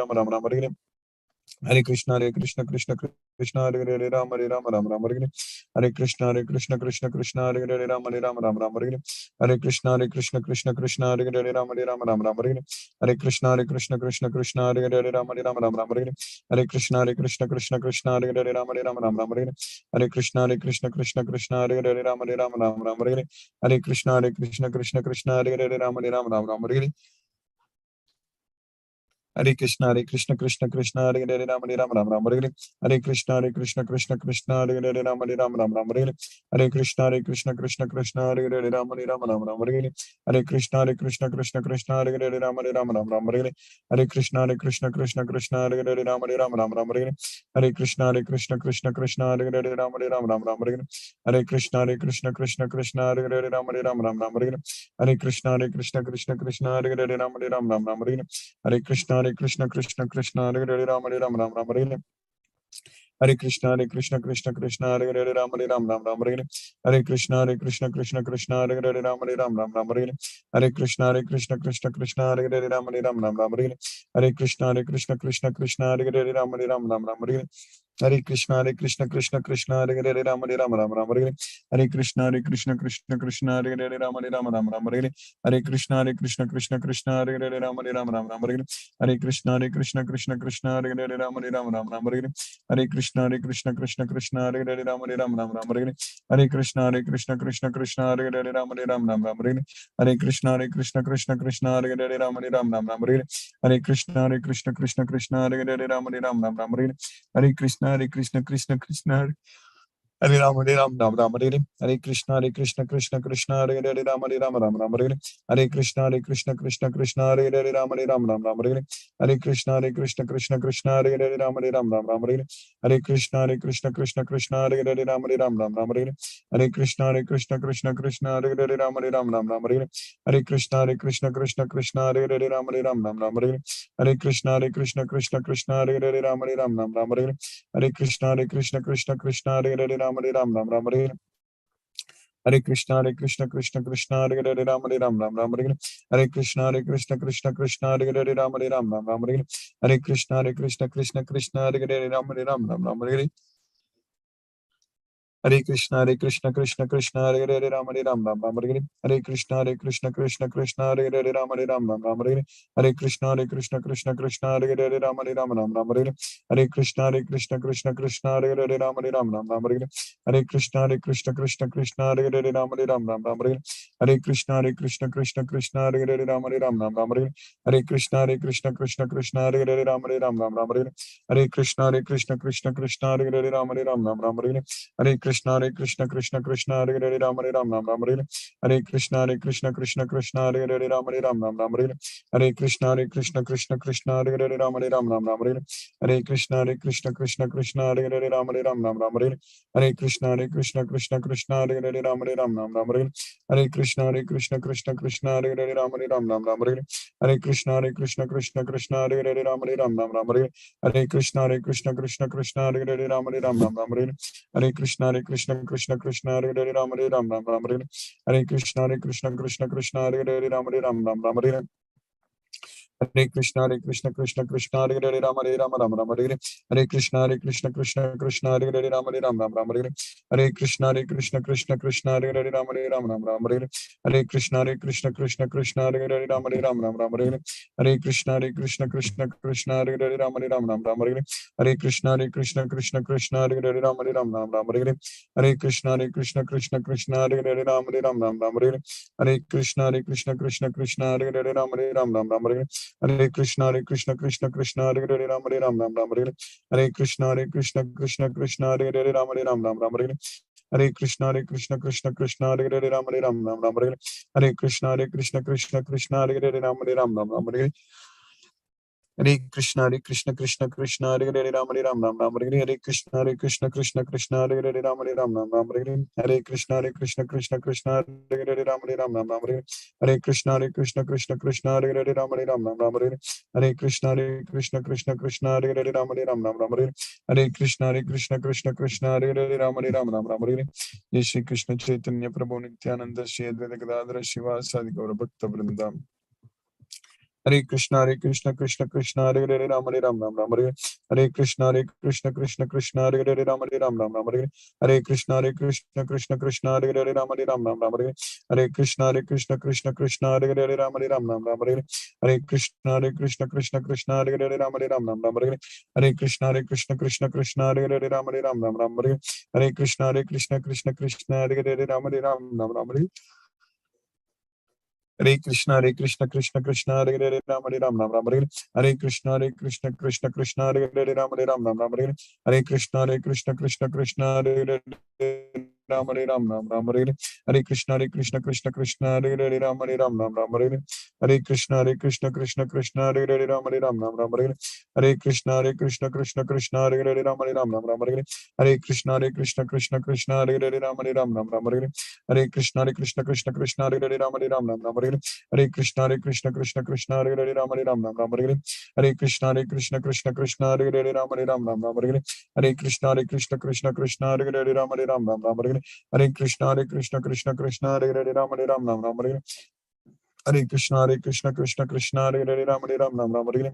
Krishna Hare Hare Rama Hare Hare Krishna Krishna Hare Hare Rama Rama Hare Krishna Krishna Hare Hare Rama Rama Hare Krishna Krishna Hare Hare Rama Rama Hare Krishna Krishna Hare Hare Rama Rama Hare Krishna Krishna Hare Hare Rama Rama Hare Krishna Krishna Hare Hare Rama Rama Hare Krishna Krishna Hare Hare Rama Rama Hare Krishna Krishna Hare Hare Rama Rama Hare Krishna Krishna Hare Hare Rama Rama Hare Krishna Krishna Hare Hare Rama Rama Hare Krishna Krishna Hare Hare Rama Rama Hare Krishna Krishna Hare Hare Rama Rama Hare Krishna Krishna Hare Hare Rama Rama Hare Krishna Krishna Hare Hare Rama Rama Hare Krishna Krishna Hare Hare Rama Rama Hare Krishna Krishna Hare Hare Rama Rama Hare Krishna Krishna Hare Hare Rama Rama Hare Krishna Krishna Hare Hare Rama Rama Hare Krishna Krishna Hare Hare Rama Rama Hare Krishna Krishna Hare Hare Rama Rama Hare Krishna Krishna Krishna Hare Hare Rama Rama Hare Hare. Hare Krishna Krishna Krishna Hare Hare Rama Rama Hare Hare. Hare Krishna Krishna Krishna Hare Hare Rama Rama Hare Hare. Hare Krishna Krishna Krishna Hare Hare Rama Rama Hare Hare. Hare Krishna Krishna Krishna Hare Hare Rama Rama Hare Hare. Hare Krishna Krishna Krishna Hare Hare Rama Rama Hare Hare. Hare Krishna Krishna Krishna Hare Hare Rama Rama Hare Hare. Hare Krishna Krishna Hare Hare Rama Rama Hare Hare. Hare Krishna Krishna Hare Ram Hare Hare. Hare Krishna Krishna Krishna Hare Hare Ram Ram Hare Hare. Hare Krishna Krishna Krishna Hare Hare Ram Ram Hare Hare. Hare Krishna Krishna Krishna Hare Hare Ram Ram Hare Hare. Hare Krishna Krishna Krishna Hare Hare Ram Ram Hare Hare. Hare Krishna Krishna Krishna Hare Hare Ram Ram Hare Hare. Hare Krishna Krishna Krishna Hare Hare Ram Ram Hare Hare. Hare Krishna Krishna Krishna Hare Hare Ram Ram Hare Hare. Hare Krishna Krishna Hare Hare Ram Ram Hare Hare. Hare Krishna Krishna Hare Hare Ram Ram Hare Hare. Hare Krishna Krishna Hare Hare Ram Ram Hare Hare. Hare Krishna Krishna Hare Hare Ram Ram Hare Hare. Hare Krishna Krishna Hare Hare Ram Ram Hare Hare. Hare Krishna Krishna Hare Hare Ram Ram Hare Hare. Hare Krishna Krishna Hare Hare Ram Ram Hare Hare. Hare Krishna Krishna Hare Hare Ram Ram Hare Hare. Hare Krishna Krishna Hare Hare Ram Ram Hare Hare. Hare Krishna Krishna Hare Hare Ram Ram Hare Hare. Hare Krishna Krishna Hare Hare Ram Ram Hare Hare. Hare Krishna Krishna Hare Hare Ram Ram Hare Hare. Hare Krishna Krishna Hare Hare Ram Ram Hare Hare. Hare Krishna Krishna Hare Hare Ram Ram Hare Hare. Hare Krishna Krishna Hare Hare Ram Ram Hare Hare. Hare Krishna Krishna Hare Hare Ram Ram Hare Hare. Hare Krishna Krishna Hare Hare Ram Ram Hare Hare. Hare Krishna Krishna Hare Hare Ram Ram Hare Hare. Hare Krishna Krishna Hare Hare Ram Ram Hare Hare. Hare Krishna Krishna Hare Hare Ram Ram Hare Hare. Hare Krishna Krishna Hare Hare Ram Ram Hare Hare. Hare Krishna Krishna Hare Hare Ram Ram Hare Hare. Hare Krishna Krishna Hare Hare Ram Ram Hare Hare. Hare Krishna Krishna Hare Hare Ram Ram Hare Hare. Hare Krishna Krishna Hare Hare Ram Ram Hare Hare. Hare Krishna Krishna Hare Hare Ram Ram Hare Hare. Hare Krishna Krishna Hare Hare Ram Ram Hare Hare. Hare Krishna Krishna Hare Hare Ram Ram Hare Hare. Hare Krishna Krishna Hare Hare Ram Ram Hare Hare. Hare Krishna Krishna Hare Hare Ram Ram Hare Hare. Hare Krishna Krishna Hare Hare Ram Ram Hare Hare. Hare Krishna Krishna Hare Hare Ram Ram Hare Hare. Hare Krishna Krishna Hare Hare Ram Ram Hare Hare. Hare Krishna Krishna Hare Hare Ram Ram Hare Hare. Hare Krishna Krishna Hare Hare Ram Hare Hare. Hare Krishna Krishna Hare Hare Ram Hare Hare. Hare Krishna Krishna Hare Hare Ram Hare Hare. Hare Krishna Krishna Hare Hare Ram Hare Hare. Hare Krishna Krishna Hare Hare Ram Hare Hare. Hare Krishna Krishna Hare Hare Ram Hare Hare. Jai Shri Krishna Chaitanya Prabhu Nityananda Shri Advaita Gadadhara Srivasadi Gaura Bhakta Vrindam. Hare Krishna Krishna Hare Hare Ram Ram Hare Hare. Hare Krishna Krishna Hare Hare Ram Ram Hare Hare. Hare Krishna Krishna Hare Hare Ram Ram Hare Hare. Hare Krishna Krishna Hare Hare Ram Ram Hare Hare. Hare Krishna Krishna Hare Hare Ram Ram Hare Hare. Hare Krishna Krishna Hare Hare Ram Ram Hare Hare. Hare Krishna Krishna Hare Hare Ram Ram Hare Hare. Hare Krishna Krishna Hare Hare Ram Hare Hare. Hare Krishna Krishna Hare Hare Ram Hare Hare. Hare Krishna Krishna Hare Hare Ram Hare Hare. Hare Krishna Krishna Hare Hare Ram Hare Hare. Hare Krishna Krishna Hare Hare Ram Hare Hare. Hare Krishna Krishna Hare Hare Ram Hare Hare. Hare Krishna Krishna Hare Hare Ram Hare Hare. Hare Krishna Krishna Hare Hare Ram Hare Hare. Hare Krishna Krishna Hare Hare Ram Hare Hare. Hare Krishna Krishna Hare Hare Ram Hare Hare. Hare Krishna Krishna Hare Hare Ram Hare Hare. Hare Krishna Krishna Hare Hare Ram Hare Hare. Hare Krishna Krishna Hare Hare Ram Hare Hare.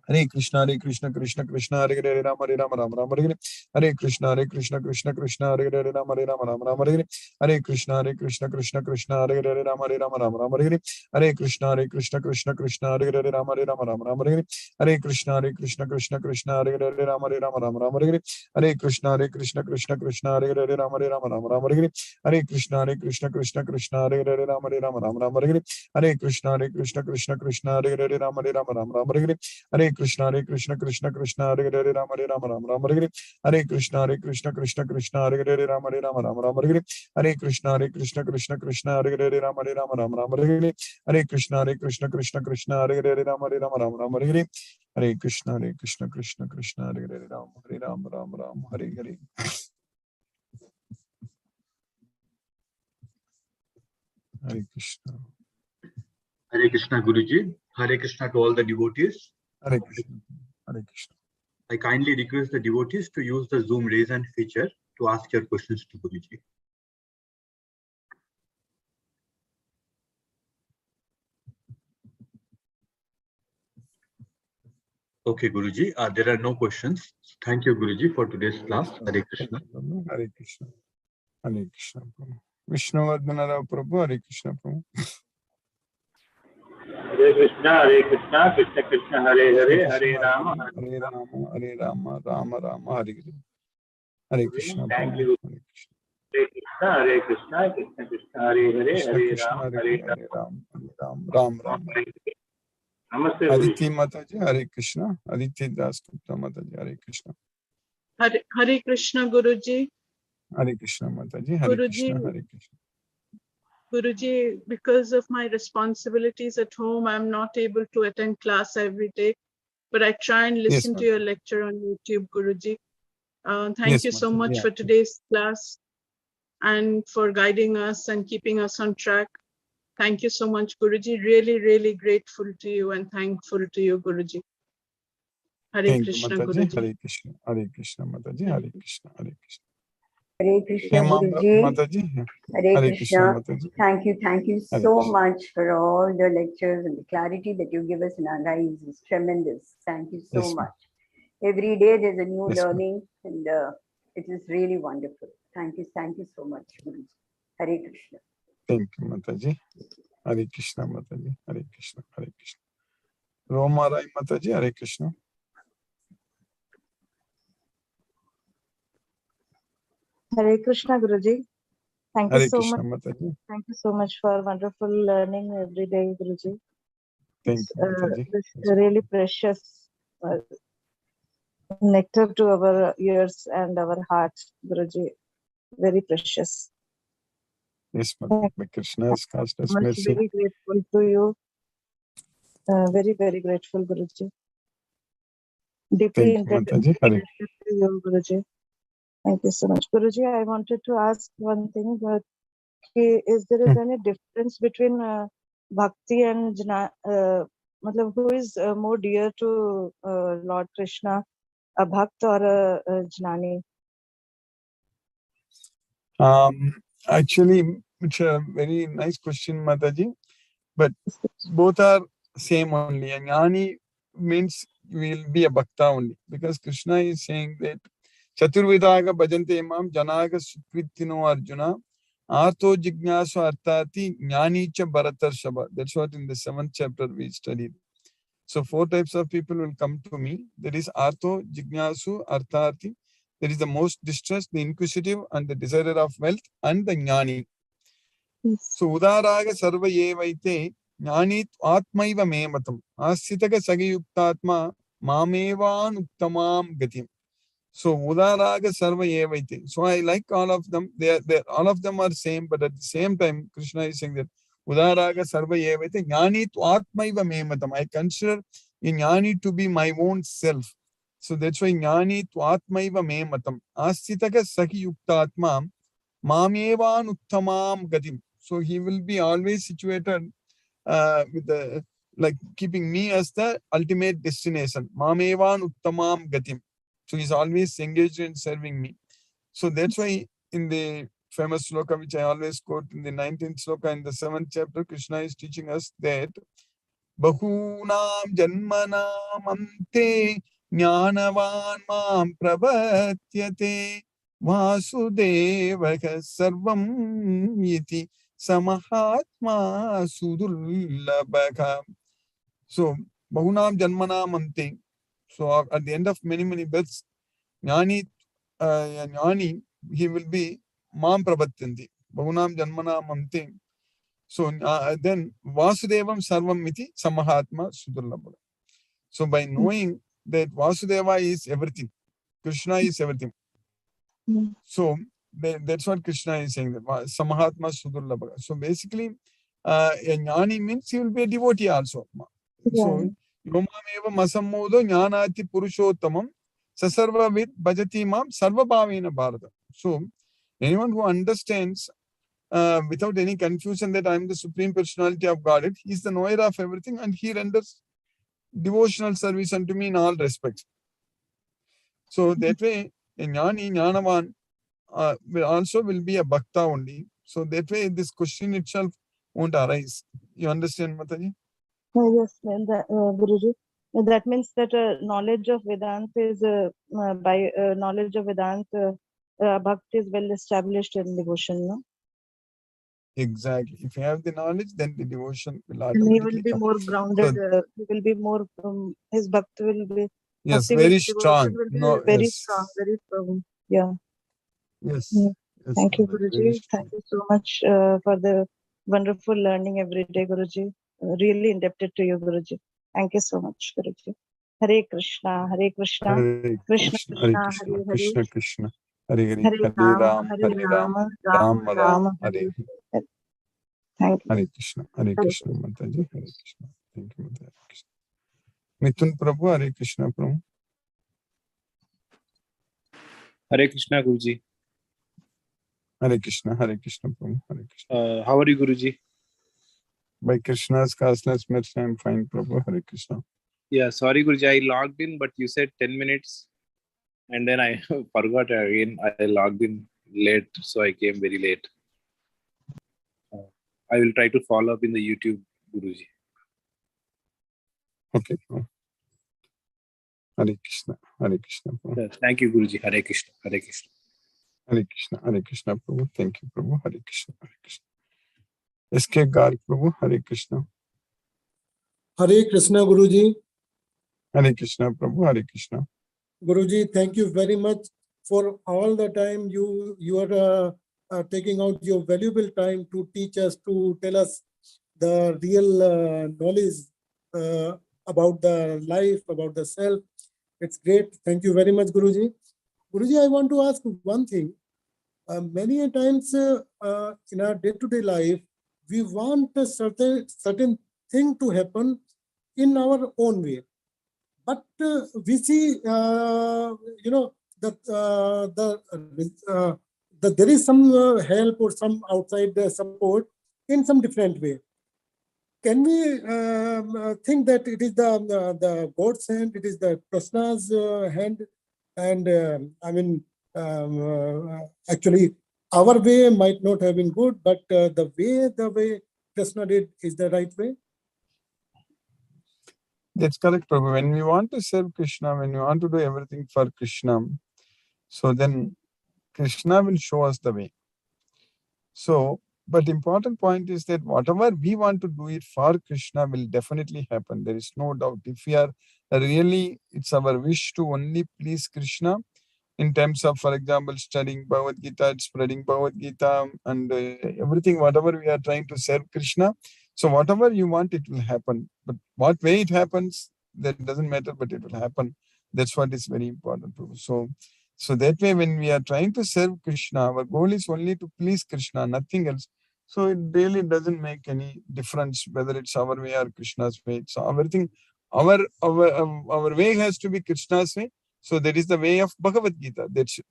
Hare Krishna, Krishna Krishna, Hare Hare, Rama Rama, Rama Rama, Hare Krishna, Krishna Krishna, Hare Hare, Rama Rama, Rama Rama, Hare Krishna, Krishna, Hare Hare, Rama Rama, Rama Rama, Hare Krishna, Krishna, Hare Hare, Rama Rama, Rama Rama, Hare Krishna, Krishna, Hare Hare, Rama Rama, Rama Rama, Hare Krishna, Krishna, Hare Hare, Rama Rama, Rama Rama, Hare Krishna, Krishna, Hare Hare, Rama Rama, Rama Rama, Hare Krishna, Krishna, Hare Hare, Rama Rama, Rama Rama, Hare Krishna, Krishna, Hare Hare, Rama Rama, Rama Rama, Hare Krishna, Krishna, Hare Hare, Rama Rama, Rama Rama, Hare Krishna, Krishna, Hare Hare, Rama Rama, Rama Rama, Hare Krishna, Krishna, Hare Hare, Rama Rama, Rama Rama, Hare Krishna, Krishna, Hare Hare, Rama Rama, Hare Hare. Hare Krishna. Hare Krishna Guruji. Hare Krishna to all the devotees. Hare Krishna. Hare Krishna. I kindly request the devotees to use the Zoom raise hand feature to ask your questions to Guruji. Okay, Guruji. There are no questions. Thank you, Guruji, for today's class. Hare Krishna. Hare Krishna. Hare Krishna. Vishnuvardhana Prabhu. Hare Krishna Prabhu. Hare Krishna, Krishna Krishna, Hare Hare, Hare Rama, Hare Rama, Hare Rama, Rama Rama, Hare Hare. Hare Krishna. Thank you. Hare Krishna, Krishna Krishna, Hare Hare, Hare Rama, Hare Rama, Ram Ram. Namaste. Aditi Mataji, Hare Krishna. Aditi Das Gupta Mataji, Hare Krishna. Hare Krishna, Guruji. Hare Krishna Mataji, Hare Krishna, Hare Krishna. Guruji, because of my responsibilities at home, I'm not able to attend class every day, but I try and listen to your lecture on YouTube, Guruji. Thank you so much for today's class and for guiding us and keeping us on track. Thank you so much, Guruji. Really, really grateful to you and thankful to you, Guruji. Hare Krishna, Guruji. Hare Krishna, Hare Krishna Mataji, Hare Krishna, Hare Krishna. Hare Krishna, Guruji. Mataji. Hare Krishna. Thank you so much for all the lectures and the clarity that you give us in our lives is tremendous. Thank you so much. Every day there's a new learning and it is really wonderful. Thank you so much, Guruji. Hare Krishna. Thank you, Mataji. Hare Krishna, Mataji. Hare Krishna, Hare Krishna. Roma Rai Mataji, Hare Krishna. Hare Krishna, Guruji. Thank you so much. Mataji. Thank you so much for wonderful learning every day, Guruji. Thank you, Mataji. This is really precious nectar to our ears and our hearts, Guruji. Very precious. Yes, Mataji. Krishna has cast us mercy. Very grateful to you. Very, very grateful, Guruji. Deeply indebted to you, Guruji. Thank you so much. Guruji, I wanted to ask one thing, that is there any difference between bhakti and jnana? Who is more dear to Lord Krishna, a bhakt or a jnani? Actually, it's a very nice question, Mataji. But both are same only. And jnani means will be a bhakta only, because Krishna is saying that Chaturvidaga bhajante imam janaga sukritino Arjuna artho jignasu artati jnanicha bharatarshava. That's what in the 7th chapter we studied. So 4 types of people will come to me. There is artho jignasu artati. There is the most distressed, the inquisitive, and the desirer of wealth, and the jnani. So udaraga sarva yevaite jnanit atmaiva me matam asitaka sagayuktatma mamevan uttamam gatim. So udaraga sarva yevaite. So I like all of them. They all of them are same, but at the same time, Krishna is saying that udaraga sarva yevaite jnani tu atmaiva me matam. I consider a jnani to be my own self. So that's why jnani tu atmaiva me matam asitaka sakhi yuktatma mamevan uttamam gatim. So he will be always situated with the keeping me as the ultimate destination. Mamevan uttamam gatim. So he's always engaged in serving me. So that's why in the famous sloka, which I always quote in the 19th sloka in the 7th chapter, Krishna is teaching us that Bahunam janmanam ante jnanavan mam prapatyate Vasudevaka sarvam iti samahatma sudullabhaka. So, bahunam janmanam ante. So, at the end of many, many births, Jnani, he will be mam prabhatyanti. Bahunam janmanam ante. So, then Vasudevam sarvam iti samahatma sudullabhaka. So, by knowing that Vasudeva is everything, Krishna is everything. So that's what Krishna is saying, that Samahatma Sudullabha. So basically, a jnani means he will be a devotee also. So, Yomam eva masammodo jnanati purushottamam sasarva vid bhajati mam sarva bhavena bharata. So, anyone who understands without any confusion that I am the Supreme Personality of Godhead, he is the knower of everything and he renders devotional service unto me in all respects. So that way, a jnani, jnanavan, will be a bhakta only. So that way this question itself won't arise. You understand, Mataji? Yes, Guruji. That means that knowledge of Vedanta is by knowledge of Vedanta, bhakti is well established in devotion, no? Exactly. If you have the knowledge, then the devotion will And he will automatically be come. more grounded. So, He will be more. His bhakti will be. yes, Bhakti very devotion strong. will be No, very yes. strong, very firm. Yeah. Yes. Yeah. Yes, Thank you, very Guruji. strong. Thank you so much for the wonderful learning every day, Guruji. Really indebted to you, Guruji. Thank you so much, Guruji. Hare Krishna, Hare Krishna, Hare Krishna Krishna, Hare Krishna, Krishna, Hare Hare, Krishna Krishna, Hare Hare, Hare Hare Rama, Ram, Hare Hare Ram, Rama, Ram Rama Ram, Rama, Hare Hare Hare. Hare. Thank you. Hare Krishna, Mataji, Hare Krishna. Thank you, Mataji. Hare Krishna. Mithun Prabhu, Hare Krishna Prabhu. Hare Krishna, Guruji. Hare Krishna Prabhu, Hare Krishna. How are you, Guruji? By Krishna's causeless mercy, I am fine, Prabhu. Hare Krishna. Yeah, sorry, Guruji. I logged in, but you said 10 minutes. And then I forgot again. I logged in late, so I came very late. I will try to follow up in the YouTube, Guruji. Okay. Hare Krishna Prabhu. Thank you, Guruji. Hare Krishna, Hare Krishna. Hare Krishna Prabhu. Thank you, Prabhu. Hare Krishna, Hare Krishna. S.K. Garg Prabhu, Hare Krishna. Hare Krishna, Guruji. Hare Krishna Prabhu, Hare Krishna. Guruji, thank you very much for all the time you are taking out your valuable time to teach us, to tell us the real knowledge about the life, about the self. It's great. Thank you very much, Guruji. Guruji, I want to ask one thing. Many times in our day-to-day life, we want a certain thing to happen in our own way. But we see, that there is some help or some outside support in some different way. Can we think that it is the God's hand, it is the Krishna's hand, and actually our way might not have been good, but the way Krishna did is the right way. That's correct, Prabhu. When we want to serve Krishna, when we want to do everything for Krishna, so then Krishna will show us the way. So, but important point is that whatever we want to do it for Krishna will definitely happen. There is no doubt. If we are really, it's our wish to only please Krishna in terms of, for example, studying Bhagavad Gita, spreading Bhagavad Gita, and everything, whatever we are trying to serve Krishna. So whatever you want, it will happen. But what way it happens, that doesn't matter, but it will happen. That's what is very important. So that way, when we are trying to serve Krishna, our goal is only to please Krishna, nothing else. So it really doesn't make any difference whether it's our way or Krishna's way. So everything, our way has to be Krishna's way. So that is the way of Bhagavad Gita. That's it.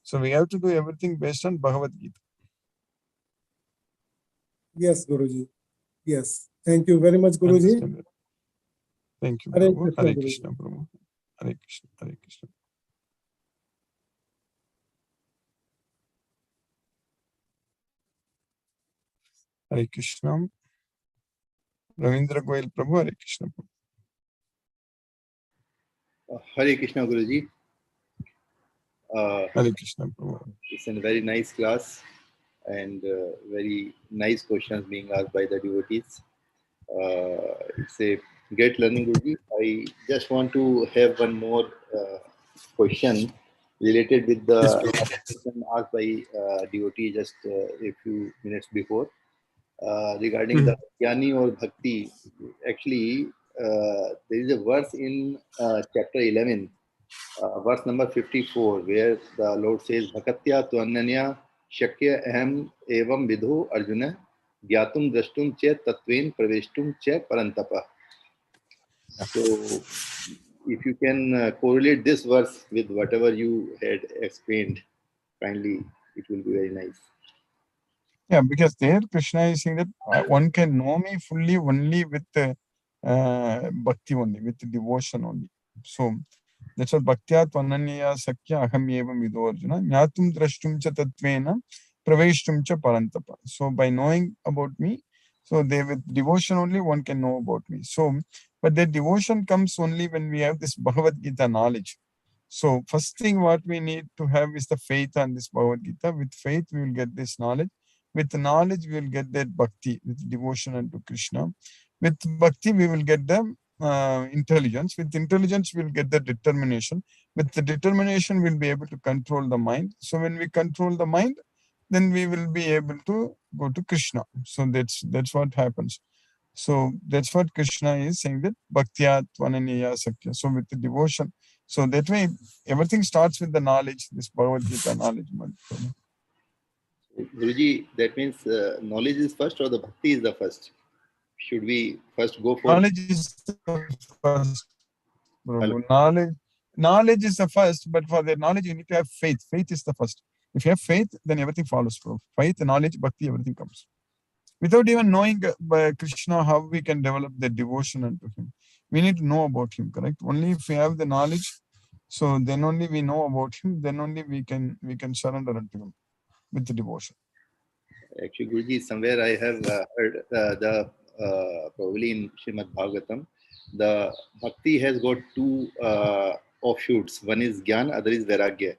So we have to do everything based on Bhagavad Gita. Yes, Guruji. Yes. Thank you very much, Guruji. Thank you, Prabhu. Hare Krishna, Prabhu. Hare Krishna, Hare Krishna. Hare Krishna. Ravindra Goyal Prabhu, Hare Krishna Prabhu. Hare Krishna Guruji. Hare Krishna Prabhu. It's a very nice class and very nice questions being asked by the devotees. It's a great learning, Guruji. I just want to have one more question related with the question asked by devotee just a few minutes before regarding the Jnani or Bhakti. Actually, there is a verse in chapter 11, verse number 54, where the Lord says, Bhakatya tuannanya shakya aham evam vidho Arjuna gyatum drashtum cha tatven praveshtum cha parantapa. So, if you can correlate this verse with whatever you had explained, kindly, it will be very nice. Yeah, because there Krishna is saying that one can know me fully only with bhakti only, with devotion only. So that's what bhaktya tvananya sakya aham evam vido Arjuna jnatum drashtum cha tatvena praveshtum cha parantapa. So by knowing about me, so they with devotion only one can know about me. So, but that devotion comes only when we have this Bhagavad Gita knowledge. So first thing what we need to have is the faith on this Bhagavad Gita. With faith we will get this knowledge. With knowledge we will get that bhakti, with devotion unto Krishna. With bhakti we will get the intelligence. With intelligence we will get the determination. With the determination we will be able to control the mind. So when we control the mind, then we will be able to go to Krishna. So that's what happens. So that's what Krishna is saying, that bhaktya tvananya sakya. So with the devotion. So that way everything starts with the knowledge, this Bhagavad Gita knowledge. Guruji, that means knowledge is first or the bhakti is the first? Should we first go for knowledge? Is the first. Knowledge is the first, but for the knowledge you need to have faith. Faith is the first. If you have faith, then everything follows. Bro. Faith, knowledge, bhakti, everything comes. Without even knowing by Krishna how we can develop the devotion unto him. We need to know about him, correct? Only if we have the knowledge, so then only we know about him, then only we can surrender unto him with the devotion. Actually, Guruji, somewhere I have heard probably in Srimad Bhagavatam, the bhakti has got two offshoots. One is Gyan, other is Vairagya.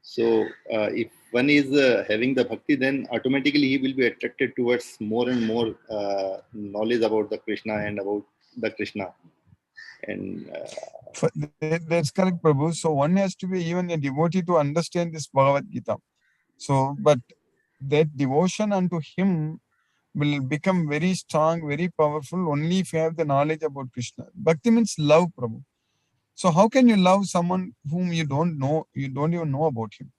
So if one is having the bhakti, then automatically he will be attracted towards more and more knowledge about the Krishna and about the Krishna. And that's correct, Prabhu. So one has to be even a devotee to understand this Bhagavad Gita. So, but that devotion unto him will become very strong, very powerful only if you have the knowledge about Krishna. Bhakti means love, Prabhu. So how can you love someone whom you don't know, you don't even know about him?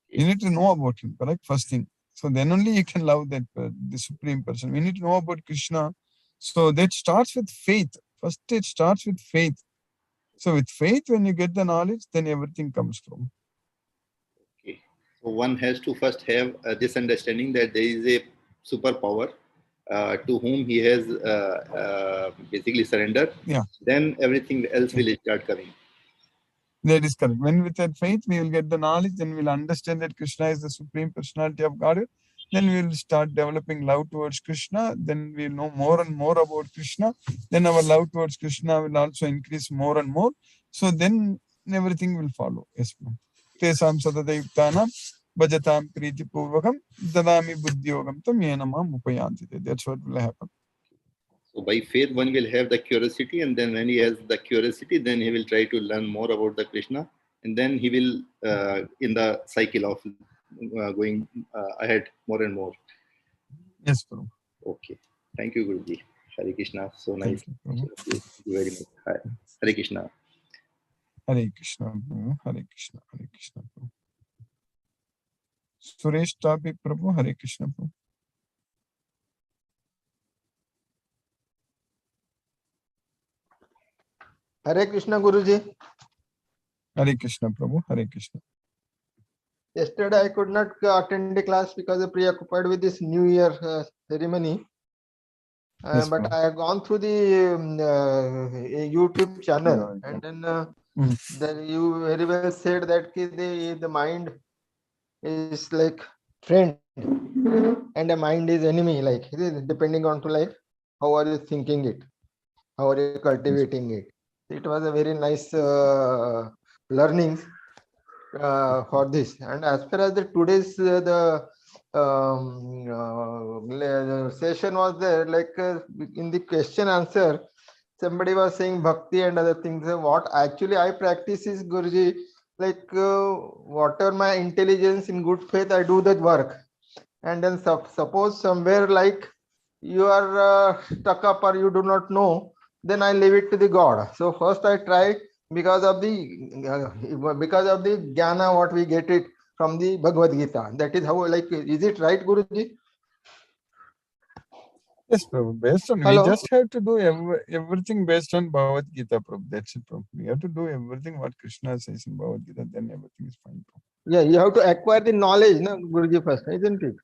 You need to know about him, correct? First thing. So then only you can love that the Supreme Person. We need to know about Krishna. So that starts with faith. First it starts with faith. So with faith, when you get the knowledge, then everything comes from. Okay. So one has to first have this understanding that there is a superpower to whom he has basically surrendered. Yeah. Then everything else will start coming. That is correct. When with that faith, we will get the knowledge, then we'll understand that Krishna is the Supreme Personality of Godhead. Then we will start developing love towards Krishna. Then we'll know more and more about Krishna. Then our love towards Krishna will also increase more and more. So then everything will follow. Yes, ma'am. Tesam sadadayuktanam bhajatam priti purvakam dadami buddhyogam tam yenamam upayanti. That's what will happen. So by faith, one will have the curiosity, and then when he has the curiosity, then he will try to learn more about the Krishna, and then he will in the cycle of going ahead more and more. Yes, Prabhu. Okay. Thank you, Guruji. Hare Krishna. So nice. Thank you very much. Hare Krishna. Hare Krishna, Prabhu. Hare Krishna. Hare Krishna, Prabhu. Suresh Topic, Prabhu. Hare Krishna, Prabhu. Hare Krishna, Guruji. Hare Krishna, Prabhu. Hare Krishna. Yesterday I could not attend the class because I'm preoccupied with this New Year ceremony. Yes, but I have gone through the YouTube channel, and then then you very well said that the mind is like friend and the mind is enemy, like depending on to life. how are you thinking it, how are you cultivating it. It was a very nice learning for this. And as far as the today's session was there, like in the question answer, somebody was saying bhakti and other things. What actually I practice is, Guruji, like whatever my intelligence in good faith, I do that work. And then suppose somewhere like you are stuck up or you do not know, then I leave it to the God. So first I try, because of the jnana what we get it from the Bhagavad Gita. That is how, like, is it right, Guruji? Yes, Prabhu. Based on, we just have to do everything based on Bhagavad Gita, Prabhu. That's it, Prabhu. We have to do everything what Krishna says in Bhagavad Gita, then everything is fine, Prabhu. Yeah, you have to acquire the knowledge, no, Guruji, first, isn't it?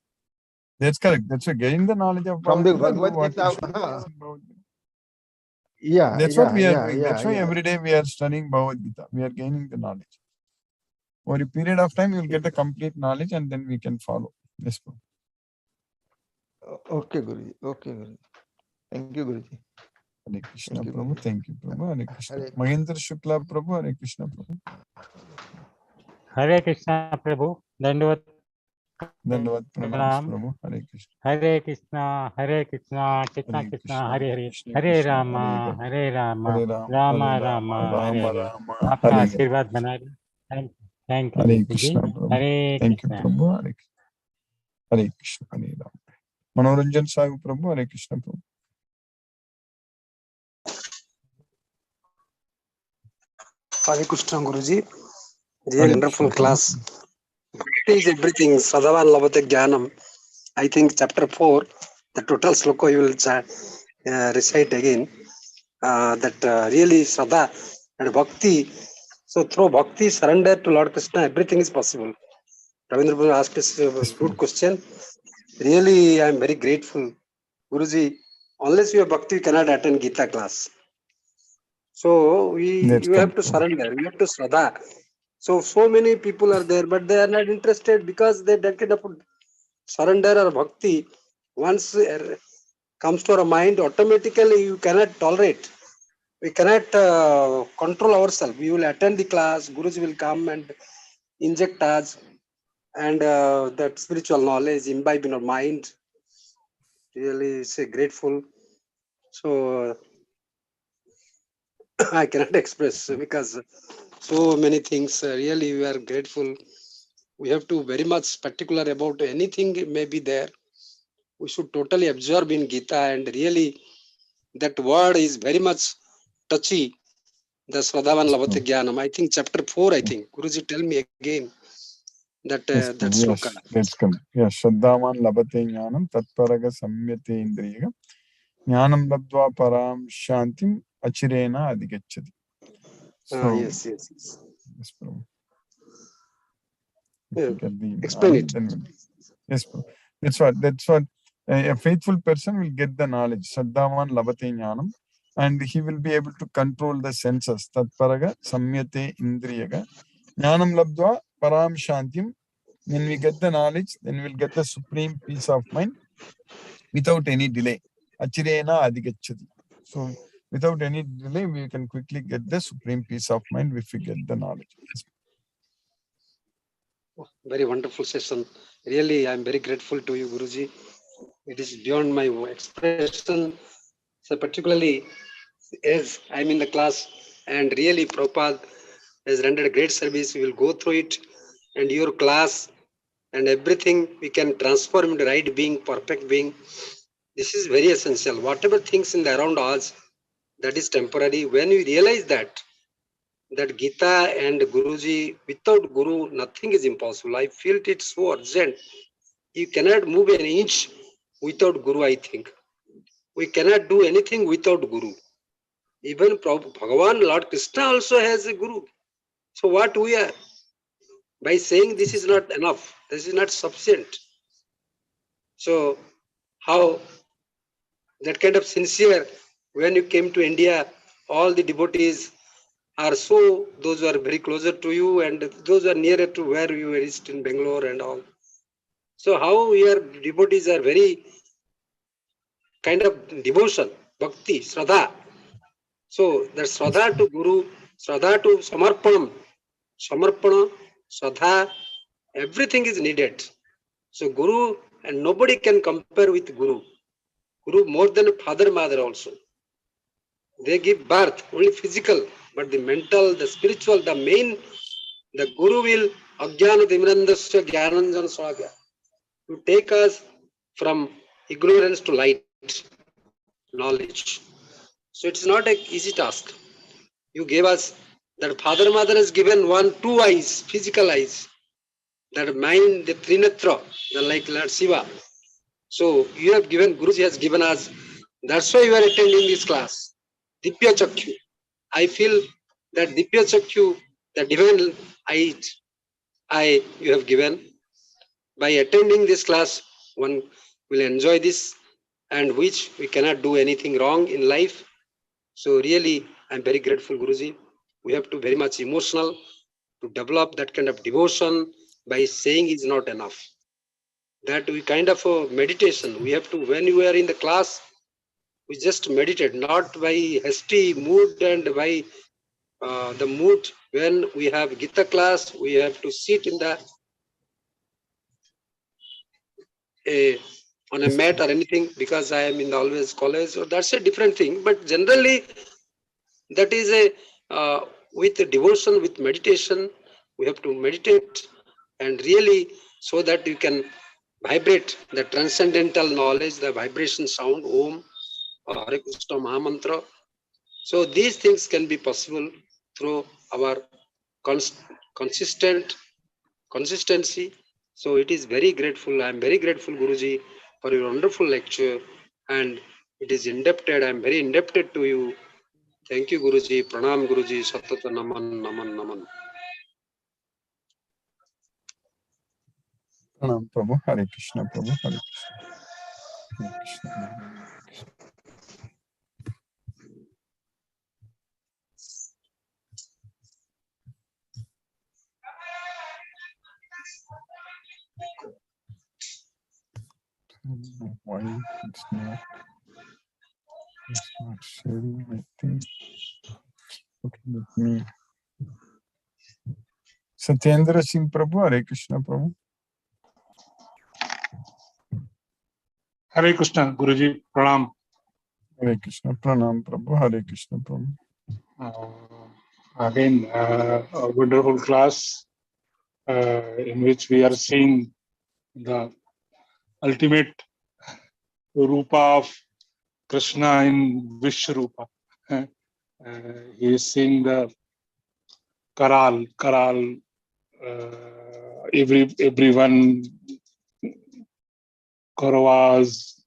That's correct. That's why getting the knowledge of From the Bhagavad Bhagavad Gita, Gita. That's what we are doing. That's why every day we are studying Bhagavad Gita. We are gaining the knowledge. Over a period of time, you will get the complete knowledge and then we can follow. Yes, Prabhu. Okay, Guruji. Okay, Guruji. Thank you, Guruji. Hare Krishna, Prabhu. Thank you, Prabhu. Hare Krishna. Mahendra Shukla, Prabhu. Hare Krishna, Prabhu. Hare Krishna, Prabhu. Dandavad pranams, Prabhu. Hare Krishna. Hare Krishna, Hare Krishna, Krishna Krishna, Hare Hare, Hare Rama, Rama Rama, Hare Hare. आपका आशीर्वाद बना रहे. Thank you, Hare ji. Krishna, Prabhu. Hare Thank you, Krishna. Prabhu. Hare Krishna, Hare Rama. Manoranjan Sahu, Prabhu. Hare Krishna, Prabhu. Hare Krishna, Guruji. Really wonderful class. Bhakti is everything. Sadavan Lavate Jnanam. I think chapter 4, the total sloka you will recite again. Really Sada and Bhakti. So through Bhakti, surrender to Lord Krishna, everything is possible. Ravindra Prabhu asked us a good question. Really, I am very grateful. Guruji, unless you have Bhakti, you cannot attend Gita class. So you have to surrender, you have to Shraddha. So many people are there, but they are not interested because they don't kind of surrender or bhakti. Once comes to our mind, automatically you cannot tolerate. We cannot control ourselves. We will attend the class, Guruji will come and inject us, and that spiritual knowledge imbibe in our mind. Really, it's grateful. So I cannot express because so many things. Really, we are grateful. We have to very much particular about anything may be there. We should totally absorb in Gita, and really that word is very much touchy. The Sradavan Lavate Jnanam. I think chapter 4, I think. Guruji, tell me again that yes, that sloka. Yes, that's correct. Yes, Shraddhavan Labate Jnanam Tatparaga Samyate Indriya Jnanam Labdva Param Shantim Achirena Adhigacchati. So, Yes. Yes, Prabhu. Explain it. Yes, Prabhu. That's what a faithful person will get the knowledge. Shraddhavan Labate Jnanam. And he will be able to control the senses. Tatparaga Samyate Indriyaga Jnanam Labdva Param Shantim. When we get the knowledge, then we'll get the supreme peace of mind without any delay. Achirena Adhigacchati. So without any delay, we can quickly get the supreme peace of mind if we get the knowledge. Very wonderful session. Really, I am very grateful to you, Guruji. It is beyond my expression. So particularly as I'm in the class, and really Prabhupada has rendered a great service. We will go through it, and your class and everything we can transform into right being, perfect being. This is very essential. Whatever things in the around us, that is temporary. When we realize that Gita and Guruji, without Guru, nothing is impossible. I feel it so urgent. You cannot move an inch without Guru, I think. We cannot do anything without Guru. Even Bhagavan, Lord Krishna also has a Guru. So what we are? By saying this is not enough, this is not sufficient. So how that kind of sincere, when you came to India, all the devotees are so, those who are very closer to you and those who are nearer to where you were in Bangalore and all. So how your devotees are very kind of devotion, bhakti, shraddha. So that shraddha to Guru, shraddha to samarpanam, shraddha, everything is needed. So Guru, and nobody can compare with Guru. Guru more than a father, mother also. They give birth, only physical, but the mental, the spiritual, the main, the Guru will ajnana dimrandasya jnananjana swagya, to take us from ignorance to light, knowledge. So it's not an easy task. You gave us, that father, mother has given two eyes, physical eyes, that mind, the Trinatra, the like Lord Shiva. So you have given, Guruji has given us, that's why you are attending this class. Dipya Chakyu. I feel that Dipya Chakyu, the divine eye you have given. By attending this class, one will enjoy this, and which we cannot do anything wrong in life. So really, I'm very grateful, Guruji. We have to very much emotional to develop that kind of devotion. By saying is not enough. That we kind of a meditation. We have to, when we are in the class, we just meditate, not by hasty mood and by the mood. When we have Gita class, we have to sit in the on a mat or anything, because I am in the always college. So that's a different thing. But generally, that is a with devotion, with meditation, we have to meditate, and really, so that you can vibrate the transcendental knowledge, the vibration sound, Om, Hare Krishna Mahamantra. So these things can be possible through our consistency. So it is very grateful. I am very grateful, Guruji, for your wonderful lecture, and it is indebted. I am very indebted to you. Thank you, Guruji. Pranam, Guruji. Satata naman, naman, naman. Pranam, Prabhu. Hare Krishna, Prabhu. Hare Krishna. Hare Krishna. Why it's not sharing my thing. Okay, let me. Satyendra Singh Prabhu, Hare Krishna Prabhu. Hare Krishna, Guruji, Pranam. Hare Krishna, Pranam Prabhu, Hare Krishna Prabhu. Again, a wonderful class in which we are seeing the ultimate Rupa of Krishna in Vishrupa. He is seeing the Karal, everyone, Kauravas,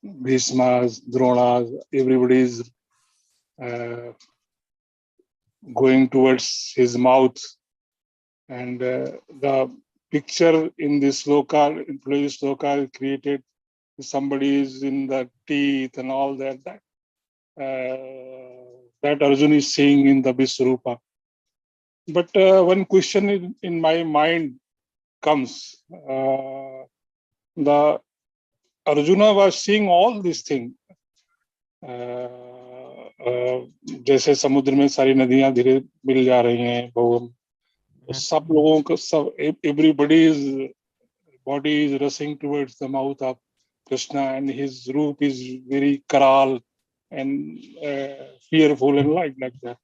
Bhismas, Dronas, everybody is going towards his mouth, and the picture in this sloka, in previous sloka, created somebody is in the teeth and all that. That Arjuna is seeing in the Vishrupa. But one question in my mind comes: the Arjuna was seeing all these things. जैसे समुद्र में सारी नदियां धीरे मिल जा रही हैं, सब लोगों को, सब everybody's body is rushing towards the mouth of Krishna, and his roop is very karal and fearful and like that.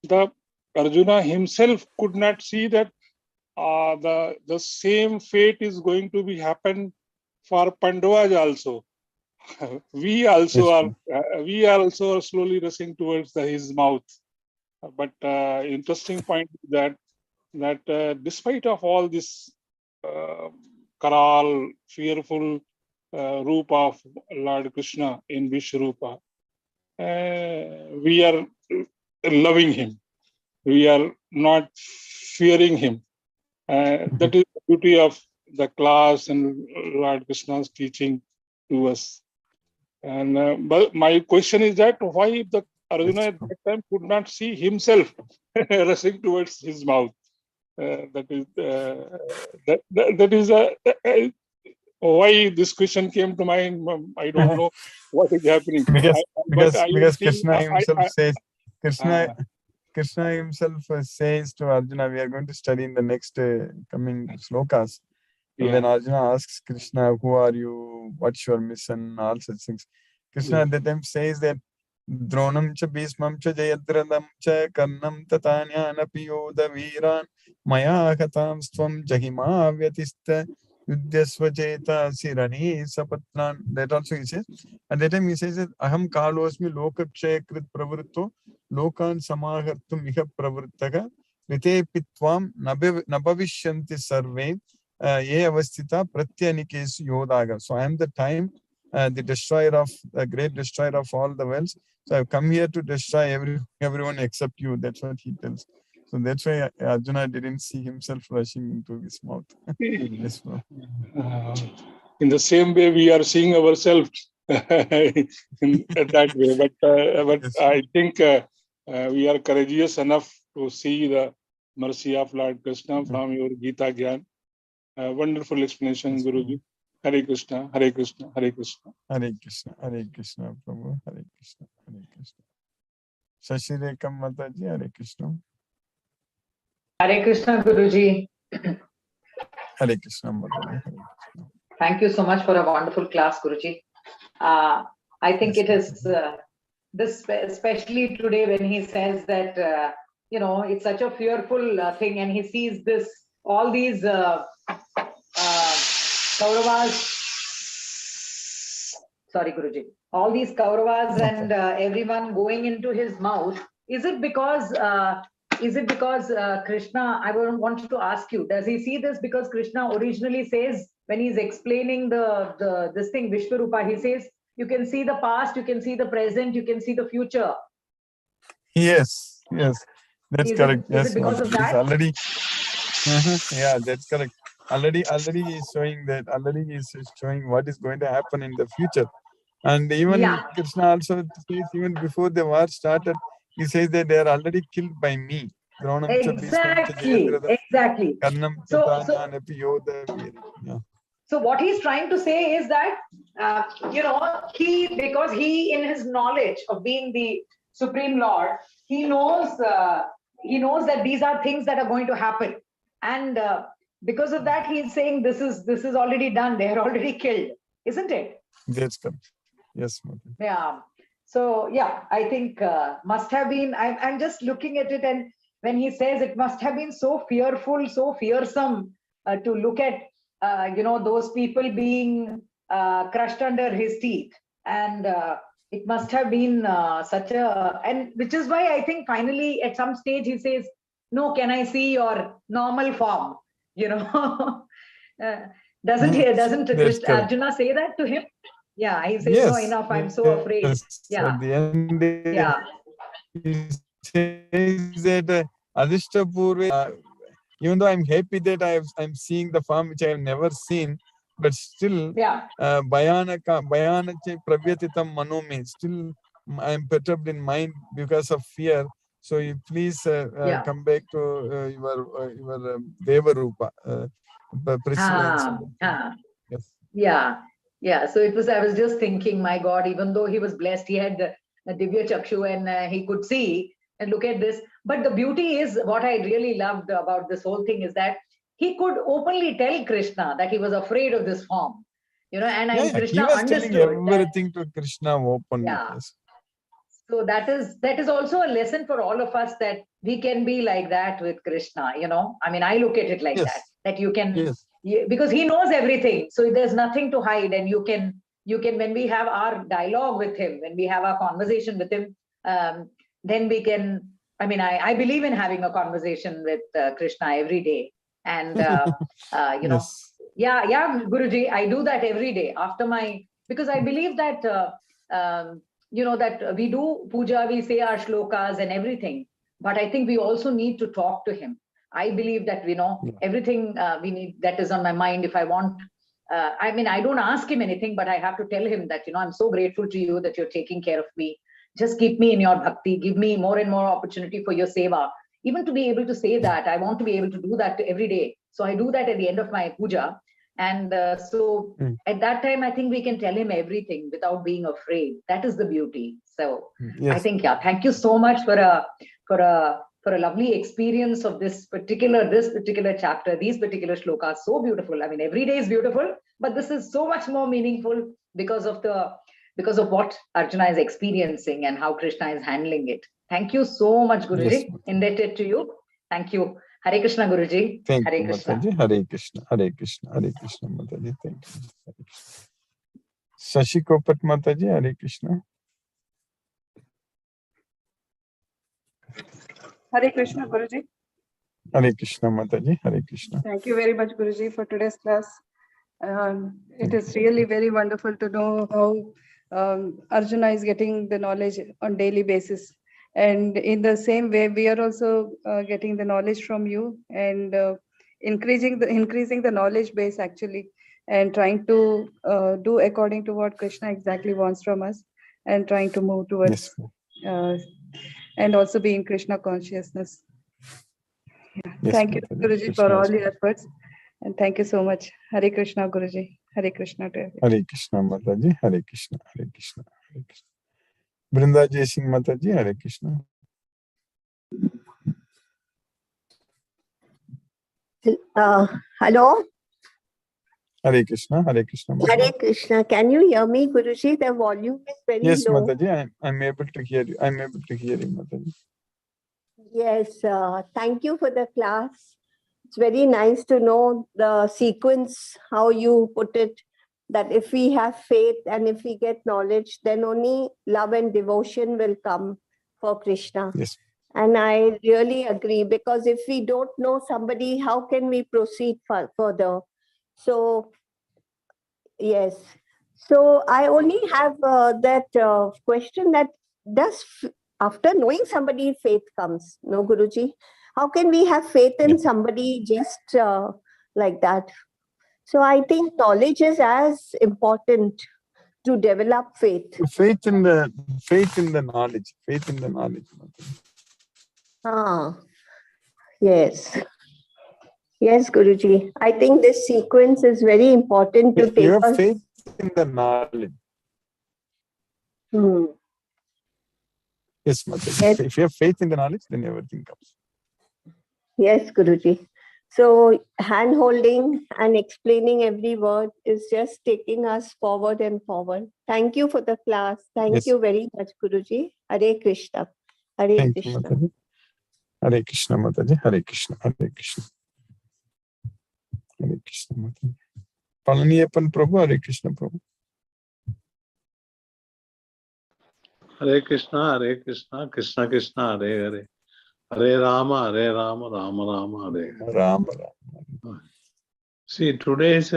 The Arjuna himself could not see that the same fate is going to be happen for Pandavas also. We also are slowly rushing towards his mouth. But interesting point is that despite of all this karal, fearful roop of Lord Krishna in Vishrupa, we are loving him. We are not fearing him. That is the beauty of the class and Lord Krishna's teaching to us. And but my question is that why the Arjuna at that time could not see himself rushing towards his mouth? That is why this question came to mind, I don't know what is happening. because Krishna himself says, Krishna himself says to Arjuna, we are going to study in the next coming slokas. So when Arjuna asks Krishna, who are you, what's your mission, all such things, Krishna at that time says that Dronam cha Bhismam cha Jayadradam cha Karnam tatanyanapi yoda viran maya katam stvam jahima vyatista yudyasvajeta sirani sapatnan. That also he says. At that time he says that Aham kalosmi lokakshaya krit pravritto lokan samahartum iha pravrittaka rite pitvam nabhavishyanti sarve ye avastita pratyanikesu yodaga. So I am the time, the destroyer of, the great destroyer of all the worlds. So I've come here to destroy everyone except you. That's what he tells. So that's why Arjuna didn't see himself rushing into his mouth. Yes, in the same way, we are seeing ourselves in that way. But yes. I think we are courageous enough to see the mercy of Lord Krishna from your Gita Gyan. Wonderful explanation, yes, Guruji. Hare Krishna, Hare Krishna, Hare Krishna. Hare Krishna, Hare Krishna, Prabhu, Hare Krishna, Hare Krishna. Shashi Rekam Mataji, Hare Krishna. Hare Krishna, Guruji. Hare Krishna, Mataji. Thank you so much for a wonderful class, Guruji. I think it is this, especially today when he says that, you know, it's such a fearful thing, and he sees this, all these Kauravas, sorry Guruji, all these Kauravas and everyone going into his mouth. Is it because Krishna, I want to ask you, does he see this because Krishna originally says, when he's explaining this thing, Vishwarupa, he says, you can see the past, you can see the present, you can see the future. Yes, yes, that's correct. Is it because of that? Already, yeah, that's correct. Already he is showing that. Already he is showing what is going to happen in the future. And even Krishna also says, even before the war started, he says that they are already killed by me. Exactly. So what he's trying to say is that, you know, because he in his knowledge of being the Supreme Lord, he knows that these are things that are going to happen. And because of that, he's saying this is already done. They are already killed, isn't it? That's correct. Yes, Mother. Yeah. So yeah, I think must have been. I'm just looking at it, and when he says it must have been so fearful, so fearsome to look at, you know, those people being crushed under his teeth, and it must have been such a, and which is why I think finally at some stage he says, no, can I see your normal form? You know, doesn't Arjuna say that to him? Yeah, he says, no, enough, I'm so afraid. Yeah. At the end, he says that Adhishtapurve, even though I'm happy that I'm seeing the form which I have never seen, but still, Bhayanaka Pravyatitam Manome, still I am perturbed in mind because of fear. So you please come back to your Deva Rupa. Yes. Yeah. So it was, I was just thinking, my God, even though he was blessed, he had a Divya Chakshu and he could see and look at this. But the beauty is, what I really loved about this whole thing is that he could openly tell Krishna that he was afraid of this form, you know, and Krishna he was understood telling everything to Krishna openly. Yes. So that is also a lesson for all of us, that we can be like that with Krishna, you know. I mean, I look at it like that you can, because he knows everything. So there's nothing to hide, and you can, when we have our dialogue with him, when we have our conversation with him, then we can, I mean, I believe in having a conversation with Krishna every day. And, you know, Guruji, I do that every day after my, because I believe that, you know, that we do puja, we say our shlokas and everything, but I think we also need to talk to him. I believe that, you know, everything we need, that is on my mind. If I want, I mean, I don't ask him anything, but I have to tell him that, you know, I'm so grateful to you that you're taking care of me. Just keep me in your bhakti, give me more and more opportunity for your seva. Even to be able to say that, I want to be able to do that every day. So I do that at the end of my puja. And so at that time, I think we can tell him everything without being afraid. That is the beauty. So I think, yeah, thank you so much for a lovely experience of this particular chapter, these particular shlokas. So beautiful. I mean, every day is beautiful, but this is so much more meaningful because of what Arjuna is experiencing and how Krishna is handling it. Thank you so much, Guruji. Yes, indebted to you. Thank you. Hare Krishna, Guruji. Thank Hare you, Krishna. Mataji. Hare Krishna. Hare Krishna. Hare Krishna, Mataji. Thank you. Hare Krishna. Shashi Kopat Mataji. Hare Krishna. Hare Krishna, Guruji. Hare Krishna, Mataji. Hare Krishna. Thank you very much, Guruji, for today's class. It is really very wonderful to know how Arjuna is getting the knowledge on daily basis. And in the same way, we are also getting the knowledge from you and increasing the knowledge base actually, and trying to do according to what Krishna exactly wants from us, and trying to move towards and also be in Krishna consciousness. Yes, Thank you, Mataji. Guruji, Krishna for all is your efforts. And thank you so much. Hare Krishna, Guruji. Hare Krishna to everyone. Hare Krishna, Mataji. Hare Krishna. Hare Krishna. Hare Krishna. Brinda Jai Singh Mataji. Hare Krishna. Hello. Hare Krishna. Hare Krishna. Mataji. Hare Krishna. Can you hear me, Guruji? The volume is very Yes, low. Mataji. I'm able to hear you. I'm able to hear you, Mataji. Yes. Thank you for the class. It's very nice to know the sequence, how you put it, that if we have faith and if we get knowledge, then only love and devotion will come for Krishna. Yes. And I really agree, because if we don't know somebody, how can we proceed further? So, yes. So I only have that question, that after knowing somebody, faith comes, no, Guruji? How can we have faith in somebody just like that? So I think knowledge is as important to develop faith. Faith in the knowledge. Faith in the knowledge. Ah, yes. Yes, Guruji. I think this sequence is very important to take You have us. faith in the knowledge. Yes, Mataji. Yes. If you have faith in the knowledge, then everything comes. Yes, Guruji. So hand holding and explaining every word is just taking us forward and forward. Thank you for the class. Thank you very much, Guruji. Hare Krishna. Hare Thank Krishna. you, Mataji. Hare Krishna, Mataji. Hare Krishna. Hare Krishna. Hare Krishna, Mataji. Palaniappan Prabhu. Hare Krishna, Prabhu. Hare Krishna, Krishna Krishna, Hare Hare. Hare Rama, Rama Rama, Hare Hare. Rama. See, today's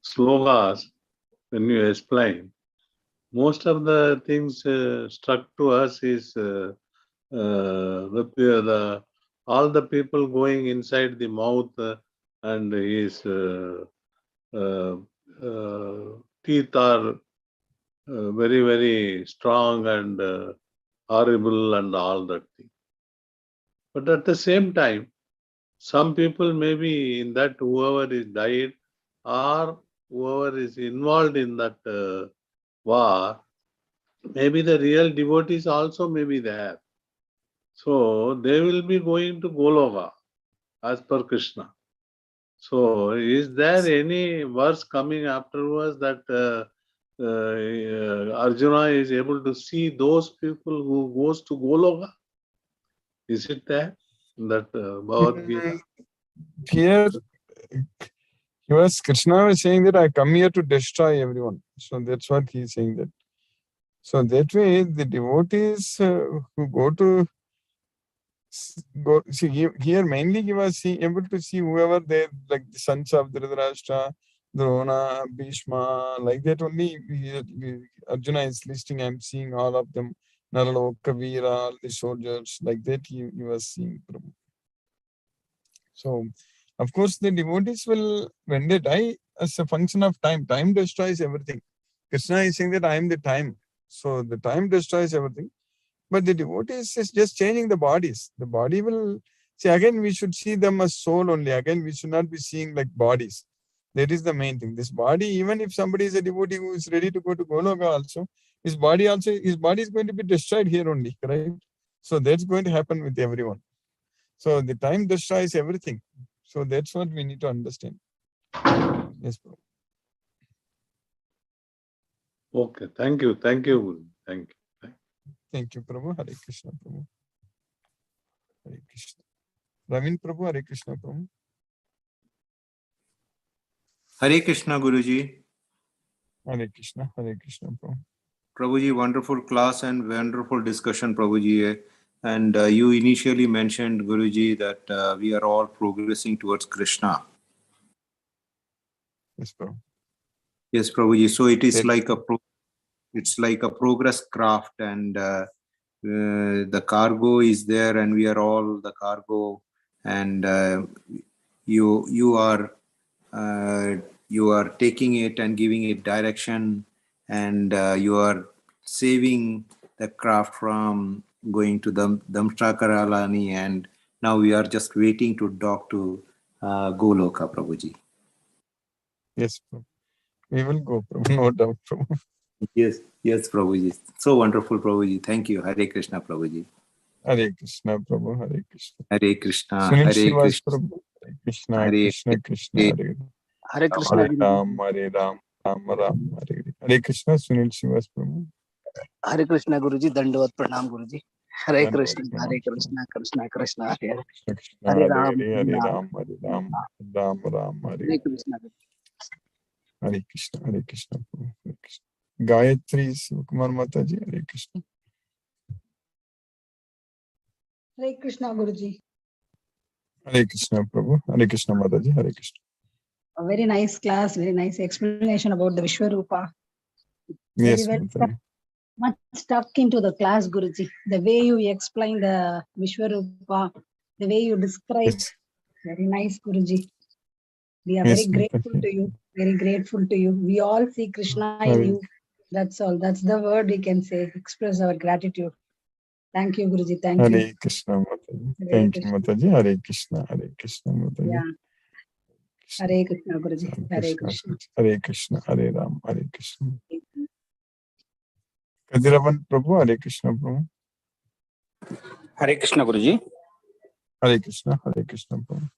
slogas, when you explain, most of the things struck to us is all the people going inside the mouth and his teeth are very, very strong and horrible and all that thing. But at the same time, some people maybe in that whoever is died or whoever is involved in that war, maybe the real devotees also may be there. So they will be going to Goloka as per Krishna. So is there any verse coming afterwards that Arjuna is able to see those people who goes to Goloka? Is it there in that Bhagavad Gita? Here, Krishna was saying that I come here to destroy everyone. So that's what he's saying that. So that way, the devotees who see here mainly he was able to see whoever they like the sons of Dhritarashtra, Drona, Bhishma, like that only Arjuna is listing. I'm seeing all of them. Naraloka, Veera, all the soldiers, like that he was seeing. So, of course, the devotees will, when they die, as a function of time, time destroys everything. Krishna is saying that I am the time. So, the time destroys everything. But the devotees is just changing the bodies. The body will, see, again, we should see them as soul only. Again, we should not be seeing like bodies. That is the main thing. This body, even if somebody is a devotee who is ready to go to Goloka also, his body is going to be destroyed here only, correct? So that's going to happen with everyone. So the time destroys everything. So that's what we need to understand. Yes, Prabhu. Okay, thank you, thank you, Guru. Thank you. Thank you, Prabhu. Hare Krishna, Prabhu. Hare Krishna. Ravin Prabhu, Hare Krishna, Prabhu. Hare Krishna, Guruji. Hare Krishna, Prabhu. Prabhuji, wonderful class and wonderful discussion, Prabhuji. And you initially mentioned, Guruji, that we are all progressing towards Krishna. Yes, Prabhu. Yes, Prabhuji. So it is like a progress craft, and the cargo is there, and we are all the cargo, and you are taking it and giving it direction, and you are saving the craft from going to Damstrakaralani, and now we are just waiting to dock to Goloka, Prabhuji. Yes, Prabhu. We will go, Prabhu. No doubt, Prabhu. Yes, Prabhuji. So wonderful, Prabhuji. Thank you. Hare Krishna, Prabhuji. Hare Krishna, Prabhu. Hare Krishna. Hare Krishna. Sunil Hare Shivas, Krishna. Prabhu. Hare Krishna, Hare Krishna, Krishna, Hare Hare Krishna. Hare Ram, Hare Ram, Ram Ram, Hare Hare Krishna, Sunil Shivas, Prabhu. Hare Krishna, Guruji. Dandavat Pranam, Guruji. Hare Dandavat Krishna, Pranam, Hare Krishna, Krishna Krishna, Hare Hare. Krishna, Krishna, Hare Hare Ram, Hare, Hare Ram, Hare Ram, Ram Ram, Hare Hare Krishna. Hare Krishna, Hare Krishna, Prabhu. Hare Krishna. Gayatri Kumar Mataji, Hare Krishna. Hare Krishna, Guruji. Hare Krishna, Prabhu. Hare Krishna, Mataji. Hare Krishna. A very nice class, very nice explanation about the Vishwarupa. Yes, Very Mataji. much stuck into the class, Guruji. The way you explain the Vishwarupa, the way you describe, Yes. very nice, Guruji. We are Yes, very grateful Mataji. to you. Very grateful to you. We all see Krishna in you. That's all. That's the word we can say. Express our gratitude. Thank you, Guruji. Thank you. Hare Krishna, Mataji. Hare Thank you, Krishna. Mataji. Hare Krishna, Hare Krishna, Mataji. Yeah. Hare Krishna, Guruji. Hare Krishna. Hare Krishna, Hare Ram, Hare Krishna. Kadiravan Prabhu, Hare Krishna, Prabhu. Hare Krishna, Guruji. Hare Krishna, Prabhu.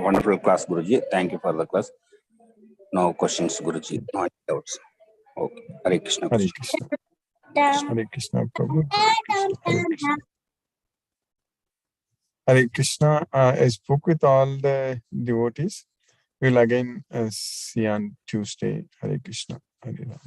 Wonderful class, Guruji. Thank you for the class. No questions, Guruji. No doubts. Okay. Hare Krishna, Hare Guruji. Krishna. Hare Krishna, Prabhu. Hare Krishna, Hare Krishna. Hare Krishna. I spoke with all the devotees. We'll again see on Tuesday. Hare Krishna. Hare Ram.